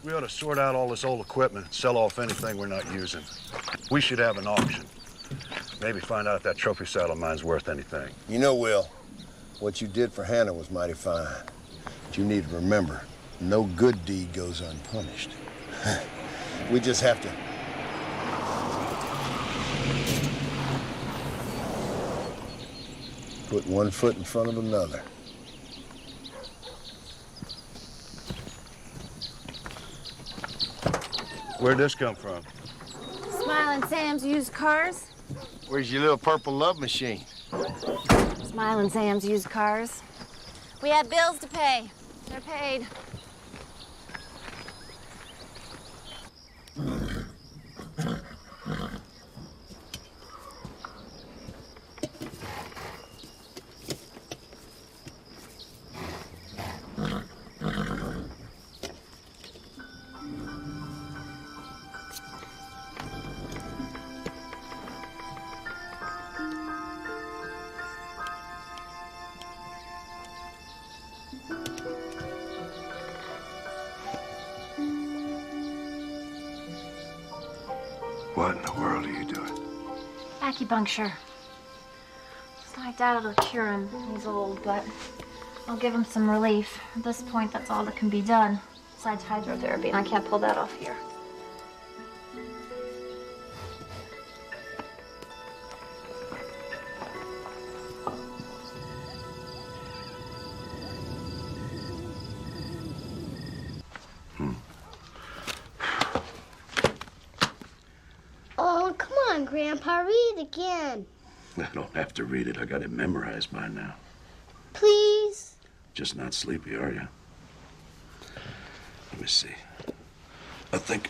Speaker 2: We ought to sort out all this old equipment and sell off anything we're not using. We should have an auction. Maybe find out if that trophy saddle of mine's worth anything.
Speaker 1: You know, Will, what you did for Hannah was mighty fine. But you need to remember, no good deed goes unpunished. We just have to put one foot in front of another. Where'd this come from?
Speaker 10: Smiling Sam's used cars.
Speaker 1: Where's your little purple love machine?
Speaker 10: Smiling Sam's used cars. We have bills to pay. They're paid.
Speaker 2: What in the world are you doing?
Speaker 10: Acupuncture. It's like that'll cure him. He's old, but I'll give him some relief. At this point, that's all that can be done. Besides hydrotherapy, and I can't pull that off here.
Speaker 7: Oh, come on, Grandpa, read it again.
Speaker 17: I don't have to read it. I got it memorized by now.
Speaker 7: Please?
Speaker 17: Just not sleepy, are you? Let me see. I think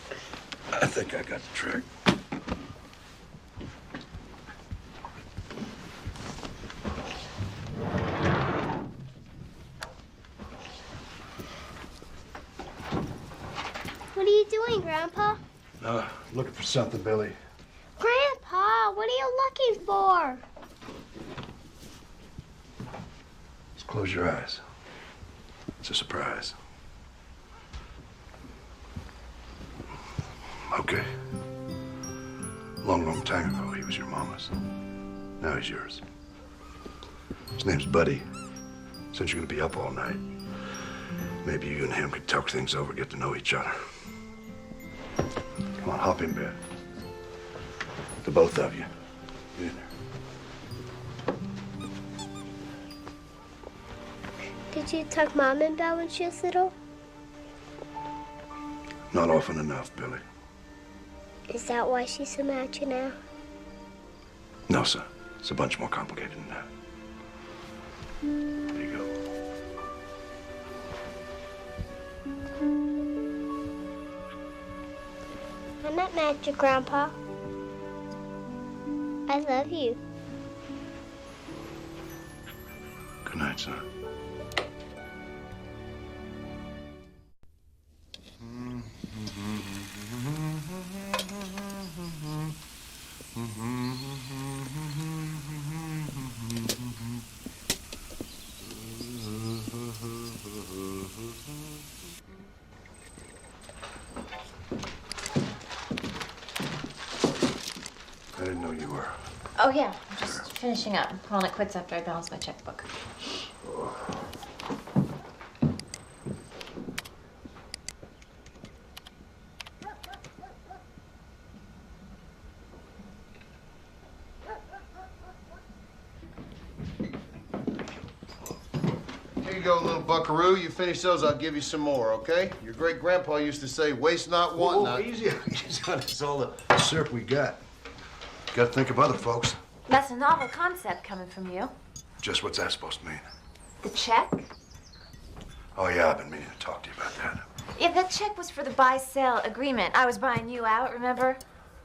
Speaker 17: I got the trick.
Speaker 7: What are you doing, Grandpa?
Speaker 2: Looking for something, Billy.
Speaker 7: Grandpa, what are you looking for?
Speaker 2: Just close your eyes. It's a surprise. Okay. Long, long time ago, he was your mama's. Now he's yours. His name's Buddy. Since you're gonna be up all night, maybe you and him could talk things over, get to know each other. Come on, hop in bed. The both of you. Get in there.
Speaker 7: Did you tuck Mom in bed when she was little?
Speaker 2: Not often enough, Billy.
Speaker 7: Is that why she's so mad at you now?
Speaker 2: No, sir. It's a bunch more complicated than that. There you go.
Speaker 7: I'm not mad at you, Grandpa. I love you.
Speaker 2: Good night, son. I didn't know you were.
Speaker 10: Oh, yeah. I'm just finishing up. I'm calling it quits after I balance my checkbook.
Speaker 1: Here you go, little buckaroo. You finish those, I'll give you some more, okay? Your great-grandpa used to say, waste not, want not.
Speaker 2: Easy on us. All the syrup we got. Got to think of other folks.
Speaker 10: That's a novel concept coming from you.
Speaker 2: Just what's that supposed to mean?
Speaker 10: The check?
Speaker 2: Oh, yeah, I've been meaning to talk to you about that.
Speaker 10: Yeah, that check was for the buy-sell agreement. I was buying you out, remember?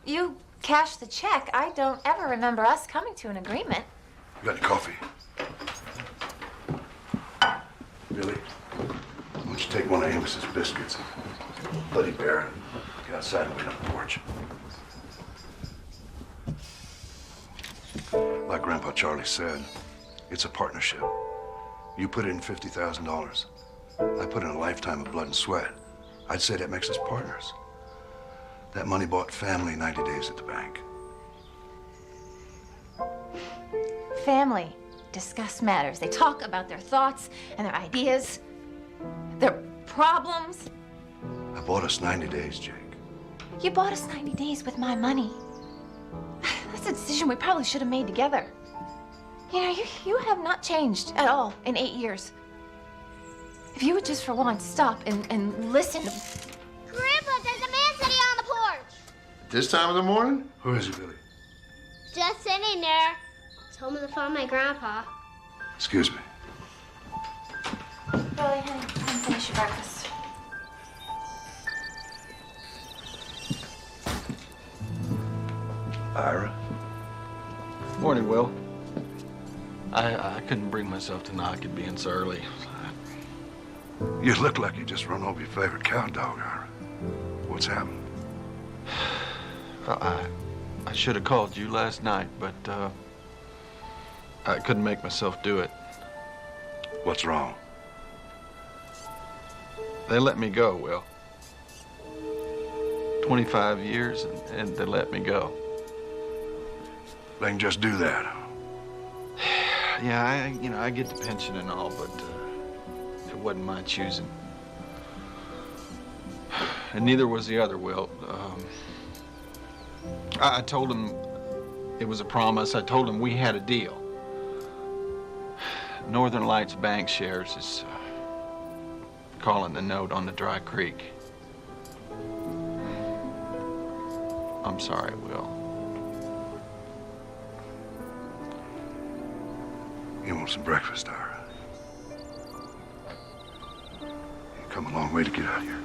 Speaker 10: You cashed the check. I don't ever remember us coming to an agreement.
Speaker 2: You got any coffee? Billy, why don't you take one of Amos's biscuits and Buddy Bear and get outside and wait on the porch. Like Grandpa Charlie said, it's a partnership. You put in $50,000. I put in a lifetime of blood and sweat. I'd say that makes us partners. That money bought family 90 days at the bank.
Speaker 10: Family discuss matters. They talk about their thoughts and their ideas, their problems.
Speaker 2: I bought us 90 days, Jake.
Speaker 10: You bought us 90 days with my money. That's a decision we probably should have made together. You know, you have not changed at all in 8 years. If you would just for once stop and listen.
Speaker 7: Grandpa, there's a man sitting on the porch.
Speaker 1: This time of the morning?
Speaker 2: Who is it, Billy?
Speaker 7: Just sitting there. Told me to find my grandpa.
Speaker 2: Excuse me.
Speaker 10: Billy, honey, come finish your breakfast.
Speaker 2: Ira?
Speaker 12: Morning, Will. I couldn't bring myself to knock it being so early.
Speaker 2: You look like you just run over your favorite cow dog, Ira. What's happened?
Speaker 12: Well, I should have called you last night, but I couldn't make myself do it.
Speaker 2: What's wrong?
Speaker 12: They let me go, Will. 25 years, and they let me go.
Speaker 2: They can just do that.
Speaker 12: Yeah, I get the pension and all, but it wasn't my choosing. And neither was the other, Will. I told him it was a promise. I told him we had a deal. Northern Lights Bank shares is calling the note on the Dry Creek. I'm sorry, Will.
Speaker 2: You want some breakfast, Ira? You come a long way to get out here.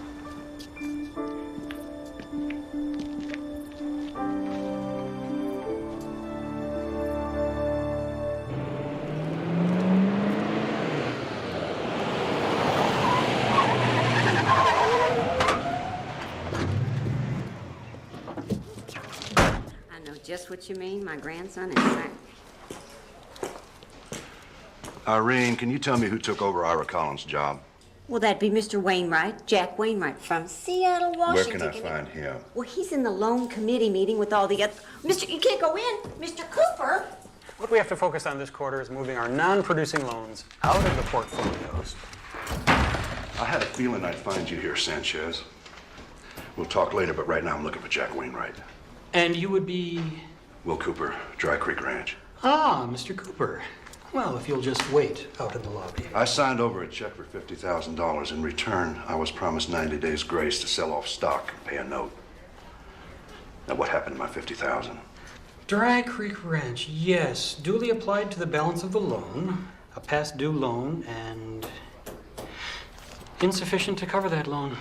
Speaker 18: I know just what you mean. My grandson is
Speaker 2: Irene, can you tell me who took over Ira Collins' job?
Speaker 18: Well, that'd be Mr. Wainwright, Jack Wainwright from Seattle, Washington.
Speaker 2: Where can I find him?
Speaker 18: Well, he's in the loan committee meeting with all the other... Mister, you can't go in. Mr. Cooper.
Speaker 19: What we have to focus on this quarter is moving our non-producing loans out of the portfolios.
Speaker 2: I had a feeling I'd find you here, Sanchez. We'll talk later, but right now I'm looking for Jack Wainwright.
Speaker 19: And you would be...
Speaker 2: Will Cooper, Dry Creek Ranch.
Speaker 19: Ah, Mr. Cooper. Well, if you'll just wait out in the lobby.
Speaker 2: I signed over a check for $50,000. In return, I was promised 90 days grace to sell off stock and pay a note. Now, what happened to my $50,000?
Speaker 19: Dry Creek Ranch, yes. Duly applied to the balance of the loan. A past due loan and insufficient to cover that loan.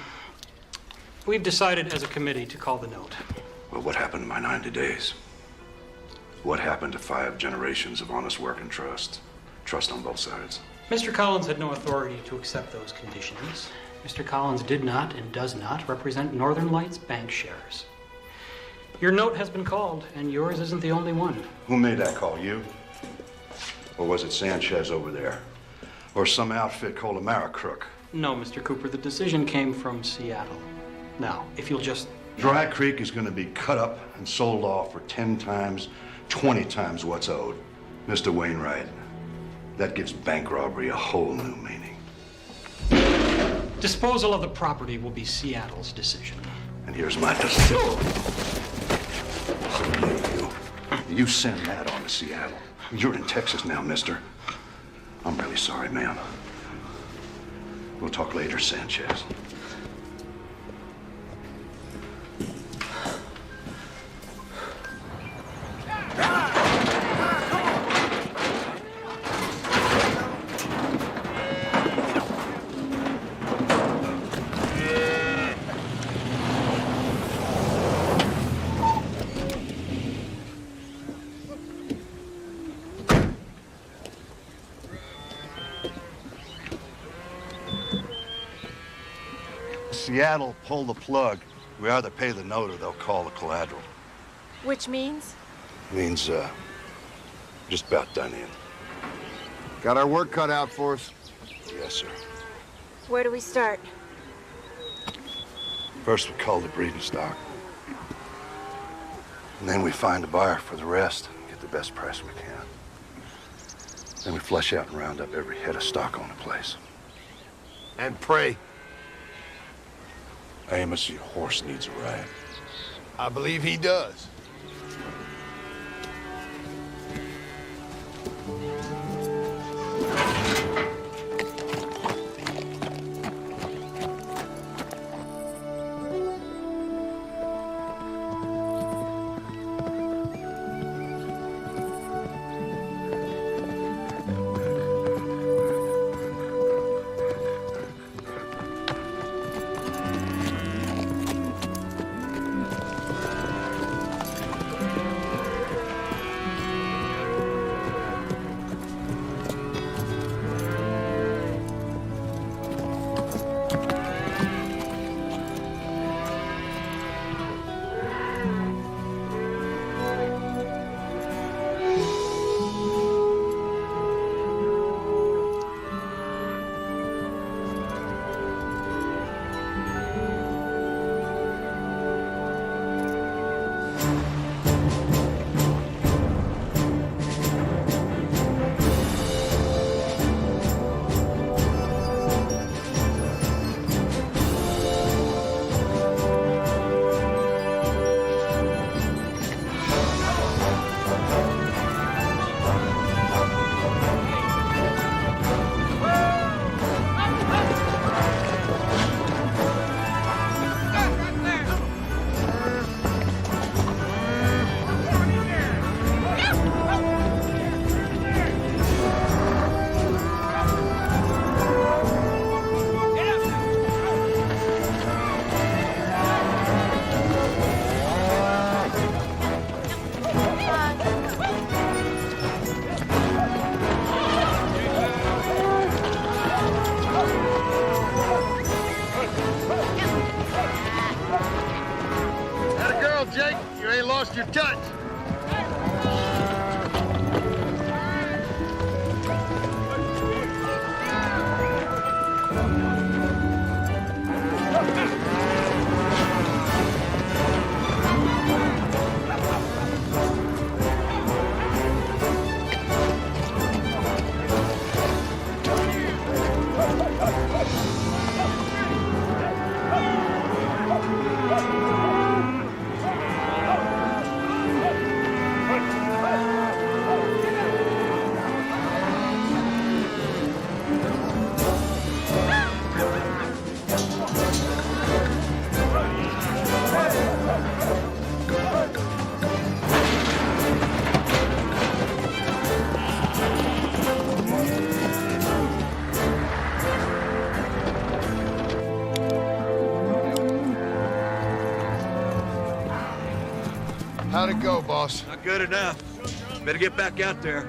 Speaker 19: We've decided as a committee to call the note.
Speaker 2: Well, what happened to my 90 days? What happened to 5 generations of honest work and trust? Trust on both sides.
Speaker 19: Mr. Collins had no authority to accept those conditions. Mr. Collins did not and does not represent Northern Lights Bank shares. Your note has been called, and yours isn't the only one.
Speaker 2: Who made that call, you? Or was it Sanchez over there? Or some outfit called Americrook?
Speaker 19: No, Mr. Cooper, the decision came from Seattle. Now, if you'll just...
Speaker 2: Dry Creek is going to be cut up and sold off for 10 times, 20 times what's owed. Mr. Wainwright, that gives bank robbery a whole new meaning.
Speaker 19: Disposal of the property will be Seattle's decision.
Speaker 2: And here's my decision. You send that on to Seattle. You're in Texas now, mister. I'm really sorry, ma'am. We'll talk later, Sanchez. Seattle, pull the plug. We either pay the note or they'll call the collateral.
Speaker 10: Which means?
Speaker 2: Means, just about done in.
Speaker 1: Got our work cut out for us?
Speaker 2: Yes, sir.
Speaker 10: Where do we start?
Speaker 2: First, we cull the breeding stock. And then we find a buyer for the rest and get the best price we can. Then we flush out and round up every head of stock on the place.
Speaker 1: And pray.
Speaker 17: Amos, your horse needs a ride.
Speaker 20: I believe he does.
Speaker 1: Jake. You ain't lost your touch.
Speaker 2: How'd it go, boss?
Speaker 17: Not good enough. Better get back out there.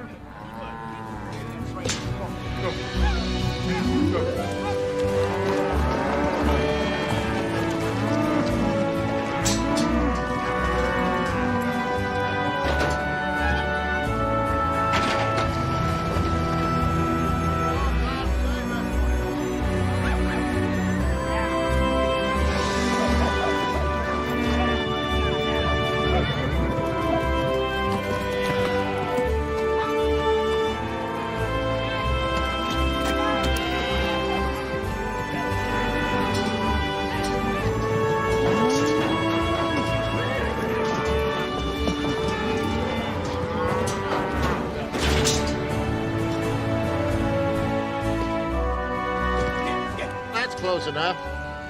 Speaker 15: Close enough.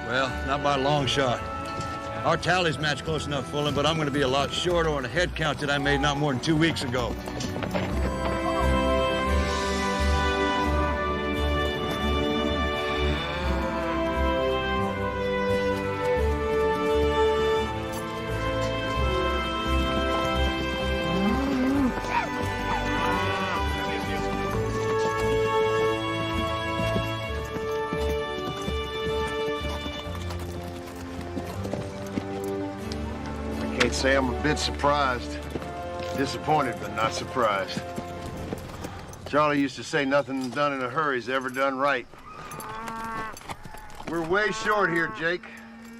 Speaker 17: Well, not by a long shot. Our tallies match close enough, Fulham, but I'm going to be a lot shorter on a head count that I made not more than 2 weeks ago.
Speaker 1: Can't say I'm a bit surprised. Disappointed, but not surprised. Charlie used to say nothing done in a hurry is ever done right. We're way short here, Jake.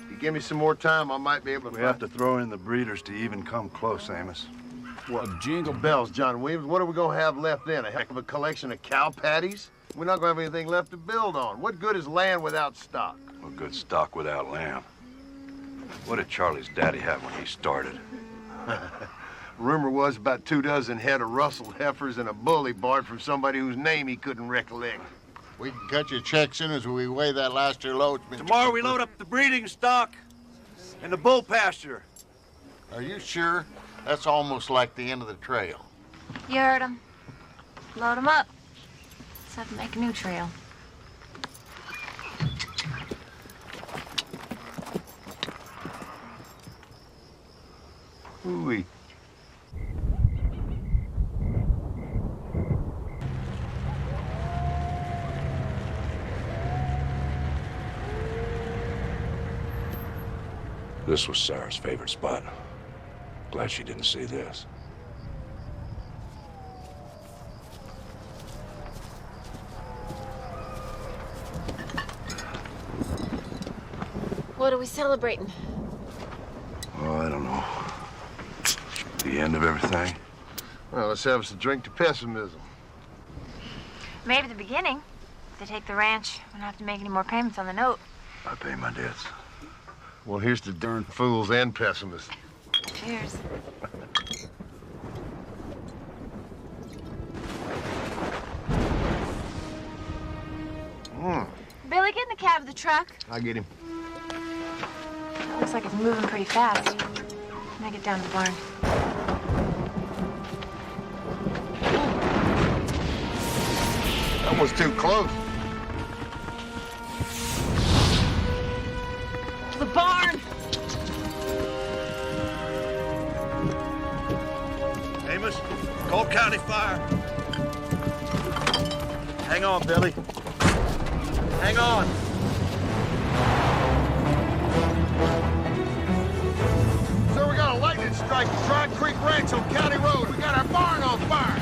Speaker 1: If you give me some more time, I might be able to
Speaker 2: We have to throw in the breeders to even come close, Amos.
Speaker 1: Well, jingle bells, John Williams. What are we gonna have left then? A heck of a collection of cow patties? We're not gonna have anything left to build on. What good is land without stock?
Speaker 2: Well, good stock without lamb.
Speaker 17: What did Charlie's daddy have when he started?
Speaker 1: Rumor was about 24 head of rustled heifers and a bull he borrowed from somebody whose name he couldn't recollect.
Speaker 20: We can cut your checks in as we weigh that last year load, Mr.
Speaker 15: Tomorrow we
Speaker 20: Cooper.
Speaker 15: load up the breeding stock and the bull pasture.
Speaker 20: Are you sure? That's almost like the end of the trail.
Speaker 10: You heard him. Load him up. Let's have to make a new trail.
Speaker 1: Ooh-wee.
Speaker 17: This was Sarah's favorite spot. Glad she didn't see this.
Speaker 10: What are we celebrating?
Speaker 17: Oh, I don't know. The end of everything?
Speaker 1: Well, let's have us a drink to pessimism.
Speaker 10: Maybe the beginning. If they take the ranch, we don't have to make any more payments on the note.
Speaker 17: I pay my debts.
Speaker 1: Well, here's to darn fools and pessimists.
Speaker 10: Cheers. Billy, get in the cab of the truck.
Speaker 1: I'll get him.
Speaker 10: It looks like it's moving pretty fast. Make it down to the barn.
Speaker 1: That was too close.
Speaker 10: To the barn!
Speaker 15: Amos, Cole County Fire. Hang on, Billy. Hang on.
Speaker 1: So we got a lightning strike at Tri Creek Ranch on County Road. We got our barn on fire.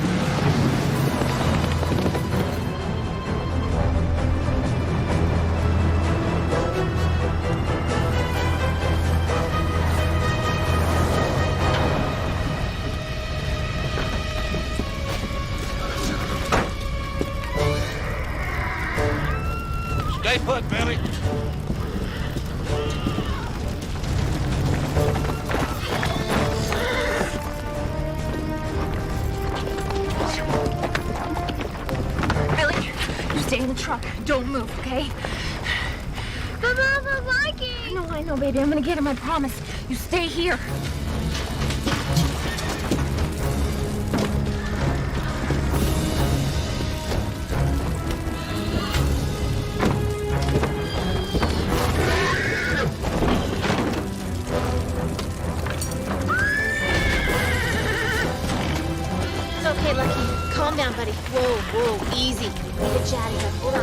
Speaker 15: Stay put, Billy.
Speaker 10: Billy, you stay in the truck. Don't move, okay?
Speaker 7: But Mama, Mikey!
Speaker 10: I know, baby. I'm gonna get him, I promise. You stay here.
Speaker 4: It's okay, Lucky. Calm down, buddy. Whoa, easy. Make it chatty, but hold on.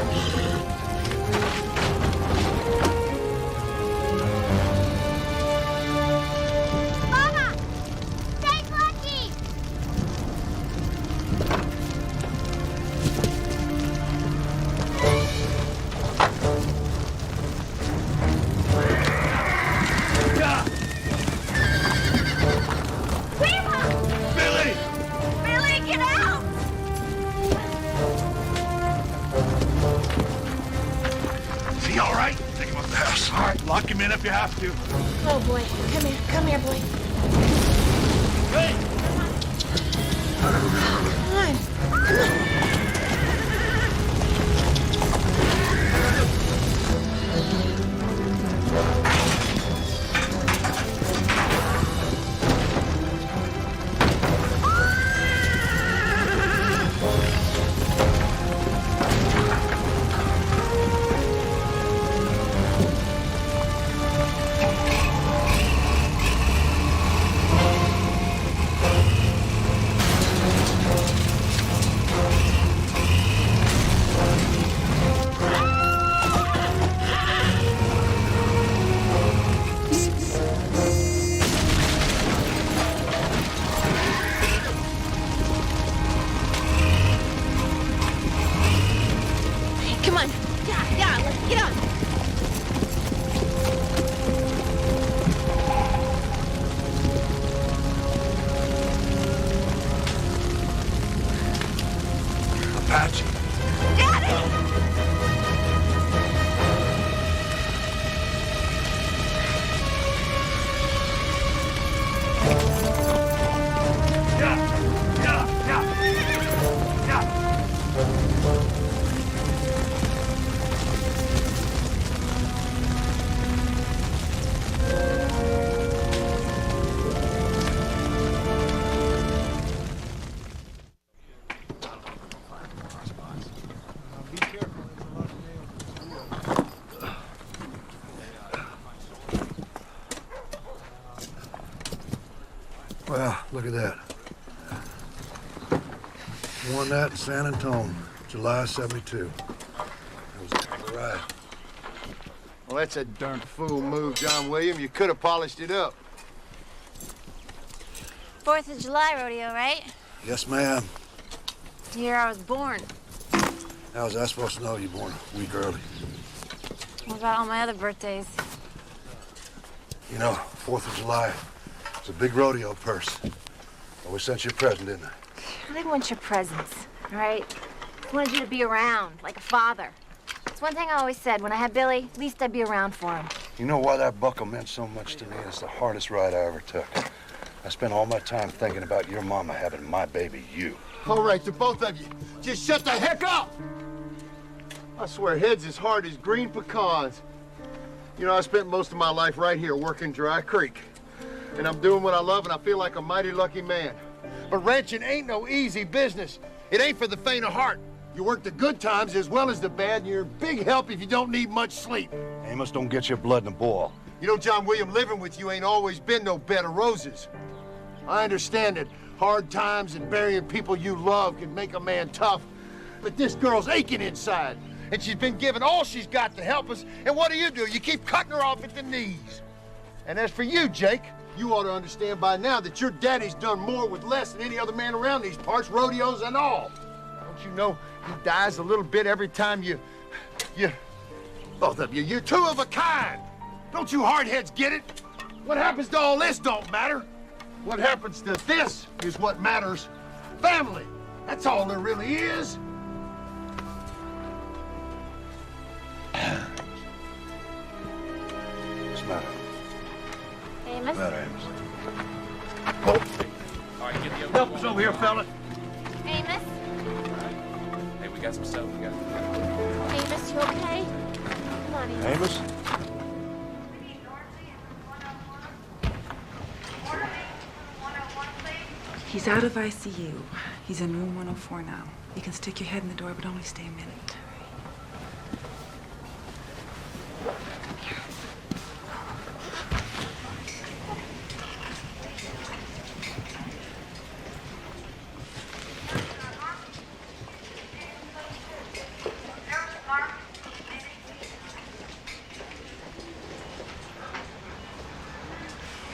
Speaker 7: Mama! Take Lucky! Grandma!
Speaker 15: Billy!
Speaker 10: Billy, get out!
Speaker 15: Is he all right? Take him up the house. All right, lock him in if you have to.
Speaker 4: Oh, boy. Come here, boy.
Speaker 15: Hey!
Speaker 4: Come on.
Speaker 2: Well, look at that. Won that in San Antonio, July '72. That was a ride.
Speaker 15: Well, that's a darn fool move, John William. You could have polished it up.
Speaker 10: 4th of July rodeo, right?
Speaker 2: Yes, ma'am.
Speaker 10: The year I was born.
Speaker 2: How was I supposed to know you were born a week early?
Speaker 10: What about all my other birthdays?
Speaker 2: You know, 4th of July, it's a big rodeo purse. Well, we sent you a present, didn't I?
Speaker 10: I didn't want your presents, all right? I wanted you to be around, like a father. It's one thing I always said. When I had Billy, at least I'd be around for him.
Speaker 2: You know why that buckle meant so much to me? It's the hardest ride I ever took. I spent all my time thinking about your mama having my baby, you.
Speaker 15: All right, the both of you, just shut the heck up! I swear, head's as hard as green pecans. You know, I spent most of my life right here working Dry Creek. And I'm doing what I love, and I feel like a mighty lucky man. But ranching ain't no easy business. It ain't for the faint of heart. You work the good times as well as the bad, and you're big help if you don't need much sleep.
Speaker 2: Amos, don't get your blood in a boil.
Speaker 15: You know, John William, living with you ain't always been no bed of roses. I understand that hard times and burying people you love can make a man tough, but this girl's aching inside, and she's been given all she's got to help us, and what do? You keep cutting her off at the knees. And as for you, Jake, you ought to understand by now that your daddy's done more with less than any other man around these parts, rodeos and all. Don't you know he dies a little bit every time both of you, you're two of a kind. Don't you hardheads get it? What happens to all this don't matter. What happens to this is what matters. Family. That's all there really is.
Speaker 2: What's the matter?
Speaker 10: Amos?
Speaker 2: What's the matter, Amos?
Speaker 11: All right, get the other
Speaker 15: Help us over here, fella.
Speaker 10: Amos?
Speaker 11: Hey, we got some stuff. We got.
Speaker 10: Amos, you okay? Come on, Amos.
Speaker 2: Amos?
Speaker 21: He's out of ICU. He's in room 104 now. You can stick your head in the door, but only stay a minute.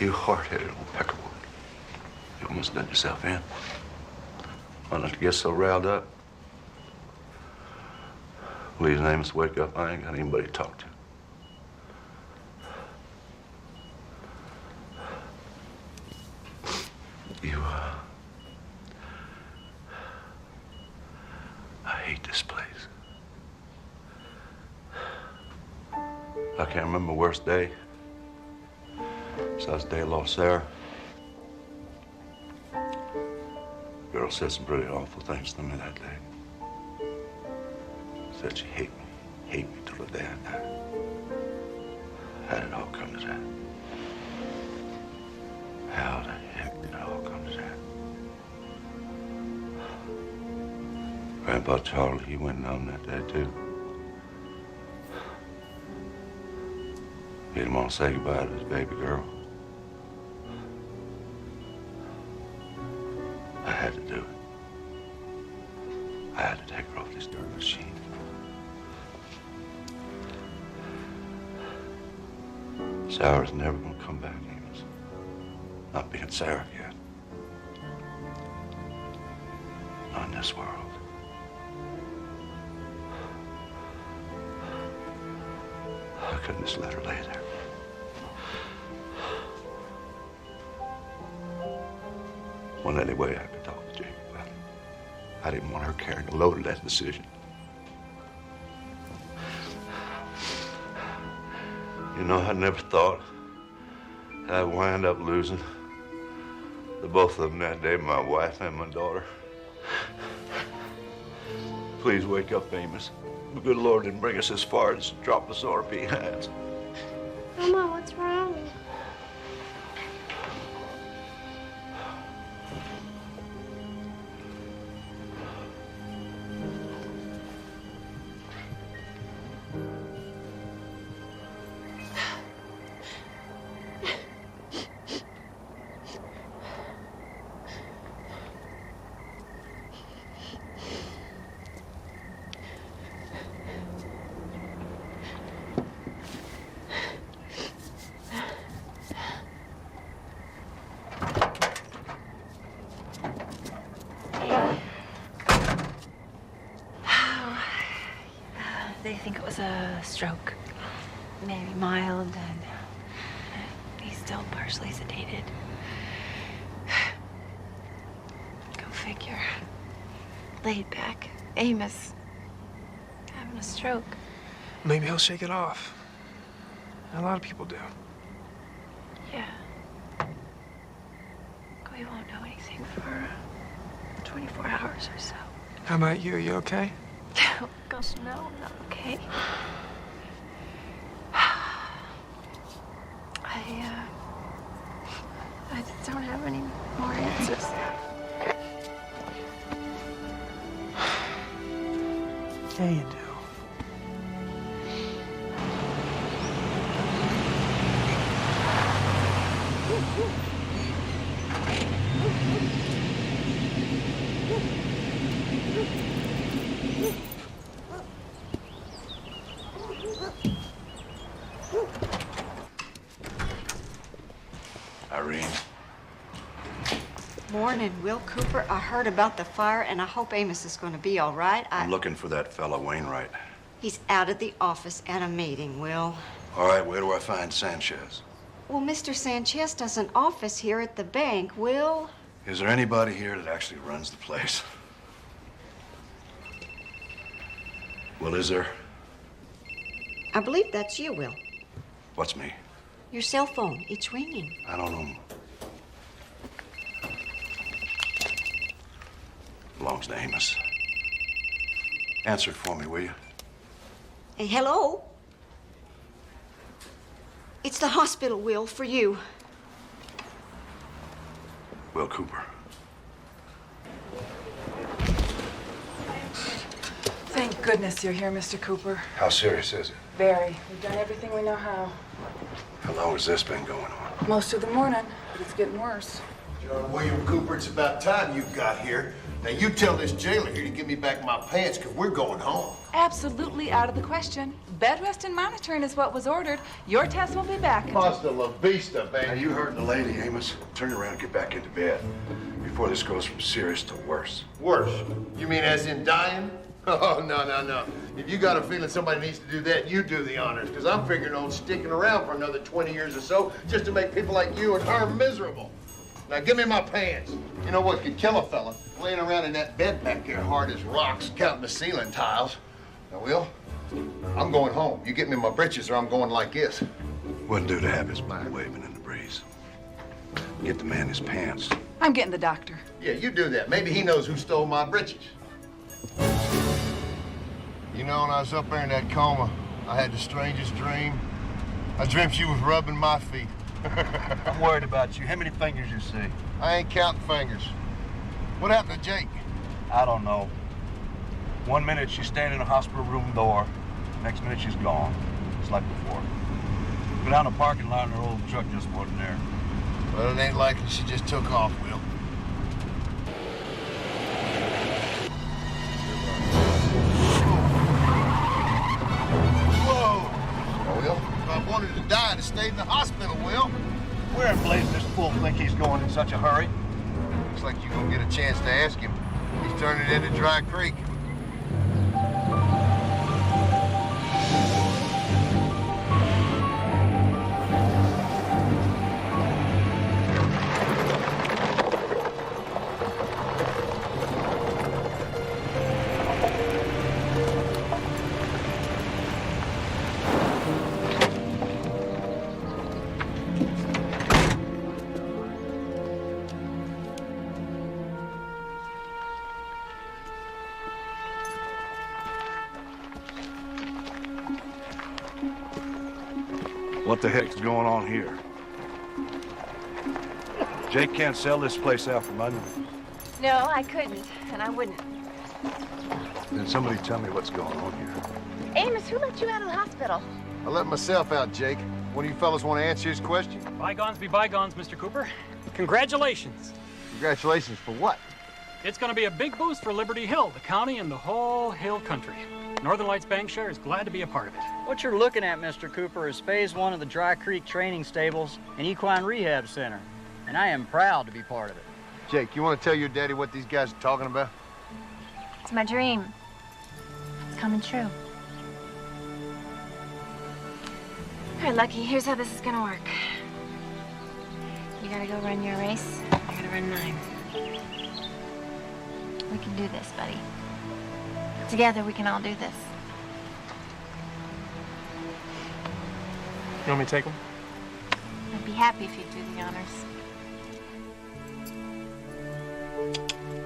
Speaker 17: You hard-headed old peckerwood. You almost let yourself in. Why not you get so riled up? Please, Amos, wake up. I ain't got anybody to talk to. I hate this place. I can't remember the worst day. Besides the day I lost Sarah. The girl said some pretty awful things to me that day. Said she hate me till the day I die. How did it all come to that? How the heck did it all come to that? Grandpa Charlie, he went down that day too. He didn't want to say goodbye to his baby girl. I had to do it. I had to take her off this darn machine. Sarah's never gonna come back, Amos. Not being Sarah yet. Not in this world. I couldn't just let her lay there. Wasn't any way I could talk to Jake about it. I didn't want her carrying the load of that decision. You know, I never thought I'd wind up losing the both of them that day, my wife and my daughter. Please wake up, Amos. The good Lord didn't bring us as far as to drop us on our behinds.
Speaker 7: Mama, what's wrong?
Speaker 10: was a stroke. Maybe mild, and he's still partially sedated. Go figure. Laid back. Amos. Having a stroke.
Speaker 8: Maybe he'll shake it off. A lot of people do.
Speaker 10: Yeah. We won't know anything for 24 hours or so.
Speaker 8: How about you? You okay?
Speaker 10: Oh, gosh, no, I'm not okay. I just don't have any more answers.
Speaker 8: Yeah, you do.
Speaker 2: Irene.
Speaker 18: Morning, Will Cooper. I heard about the fire, and I hope Amos is going to be all right.
Speaker 2: I'm looking for that fella, Wainwright.
Speaker 18: He's out at the office at a meeting, Will.
Speaker 2: All right, where do I find Sanchez?
Speaker 18: Well, Mr. Sanchez does an office here at the bank, Will.
Speaker 2: Is there anybody here that actually runs the place? Well, is there?
Speaker 18: I believe that's you, Will.
Speaker 2: What's me?
Speaker 18: Your cell phone. It's ringing.
Speaker 2: I don't know. Belongs to Amos. Answer it for me, will you?
Speaker 18: Hey, hello? It's the hospital, Will, for you.
Speaker 2: Will Cooper.
Speaker 21: Thank goodness you're here, Mr. Cooper.
Speaker 2: How serious is it?
Speaker 21: Very. We've done everything we know how.
Speaker 2: How long has this been going on?
Speaker 21: Most of the morning, but it's getting worse.
Speaker 1: John William Cooper, it's about time you got here. Now you tell this jailer here to give me back my pants, because we're going home.
Speaker 21: Absolutely out of the question. Bed rest and monitoring is what was ordered. Your test will be back.
Speaker 1: Hasta la vista, baby.
Speaker 2: Now, you heard the lady, Amos. Turn around and get back into bed before this goes from serious to worse.
Speaker 1: Worse? You mean as in dying? Oh, no. If you got a feeling somebody needs to do that, you do the honors, because I'm figuring on sticking around for another 20 years or so just to make people like you and her miserable. Now, give me my pants. You know what could kill a fella? Laying around in that bed back there hard as rocks, counting the ceiling tiles. Now, Will, I'm going home. You get me my britches or I'm going like this.
Speaker 2: Wouldn't do to have his mind waving in the breeze. Get the man his pants.
Speaker 21: I'm getting the doctor.
Speaker 1: Yeah, you do that. Maybe he knows who stole my britches. You know, when I was up there in that coma, I had the strangest dream. I dreamt you was rubbing my feet.
Speaker 2: I'm worried about you. How many fingers you see?
Speaker 1: I ain't counting fingers. What happened to Jake?
Speaker 2: I don't know. 1 minute she's standing in a hospital room door. Next minute she's gone. It's like before. Go down the parking lot and her old truck just wasn't there.
Speaker 1: Well, it ain't likely she just took off, Will. Whoa! Will, if I wanted to die, I'd have stayed in the hospital, Will.
Speaker 2: Where in blazes this fool think he's going in such a hurry?
Speaker 1: Looks like you're gonna get a chance to ask him. He's turning into Dry Creek.
Speaker 2: What the heck's going on here? Jake can't sell this place out from under me.
Speaker 4: No, I couldn't, and I wouldn't.
Speaker 2: Then somebody tell me what's going on here.
Speaker 4: Amos, who let you out of the hospital?
Speaker 1: I let myself out, Jake. One of you fellas want to answer his question?
Speaker 19: Bygones be bygones, Mr. Cooper. Congratulations.
Speaker 1: Congratulations for what?
Speaker 19: It's going to be a big boost for Liberty Hill, the county, and the whole Hill country. Northern Lights Bank Share is glad to be a part of it.
Speaker 9: What you're looking at, Mr. Cooper, is Phase 1 of the Dry Creek Training Stables and Equine Rehab Center. And I am proud to be part of it.
Speaker 1: Jake, you want to tell your daddy what these guys are talking about?
Speaker 4: It's my dream. It's coming true. All right, Lucky, here's how this is gonna work. You gotta go run your race. I gotta run mine. We can do this, buddy. Together, we can all do this.
Speaker 8: You want me to take him?
Speaker 4: I'd be happy if you'd do the honors.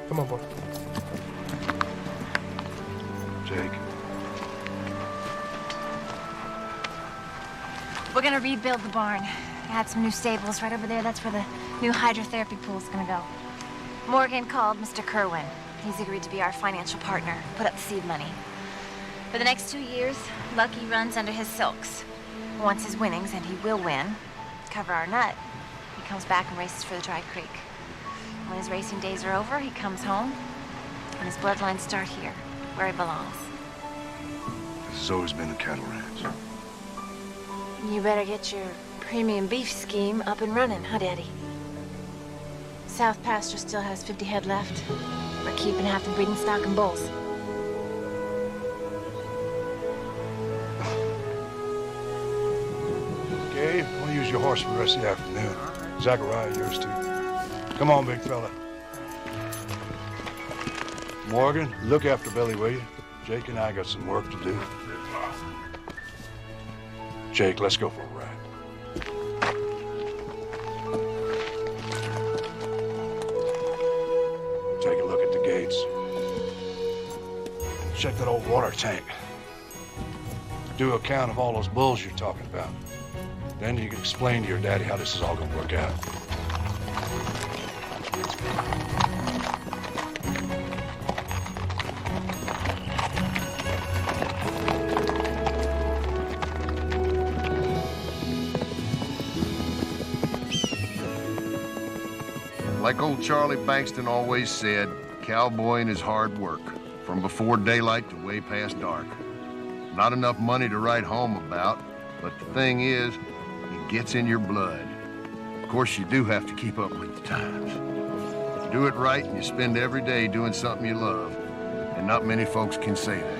Speaker 8: Come on, boy.
Speaker 2: Jake.
Speaker 4: We're gonna rebuild the barn. Add some new stables right over there. That's where the new hydrotherapy pool's gonna go. Morgan called Mr. Kerwin. He's agreed to be our financial partner, put up the seed money. For the next 2 years, Lucky runs under his silks. Once his winnings, and he will win, cover our nut, he comes back and races for the Dry Creek. When his racing days are over, he comes home, and his bloodlines start here, where he belongs.
Speaker 2: This has always been a cattle ranch.
Speaker 4: You better get your premium beef scheme up and running, huh, Daddy? South Pasture still has 50 head left. We're keeping half the breeding stock and bulls.
Speaker 2: Gabe, I'll use your horse for the rest of the afternoon. Zachariah, yours too. Come on, big fella. Morgan, look after Billy, will you? Jake and I got some work to do. Jake, let's go for a ride. Take a look at the gates. Check that old water tank. Do a count of all those bulls you're talking about. Then you can explain to your daddy how this is all gonna work out.
Speaker 1: Like old Charlie Bankston always said, cowboying is hard work, from before daylight to way past dark. Not enough money to write home about, but the thing is, it gets in your blood. Of course, you do have to keep up with the times. You do it right and you spend every day doing something you love, and not many folks can say that.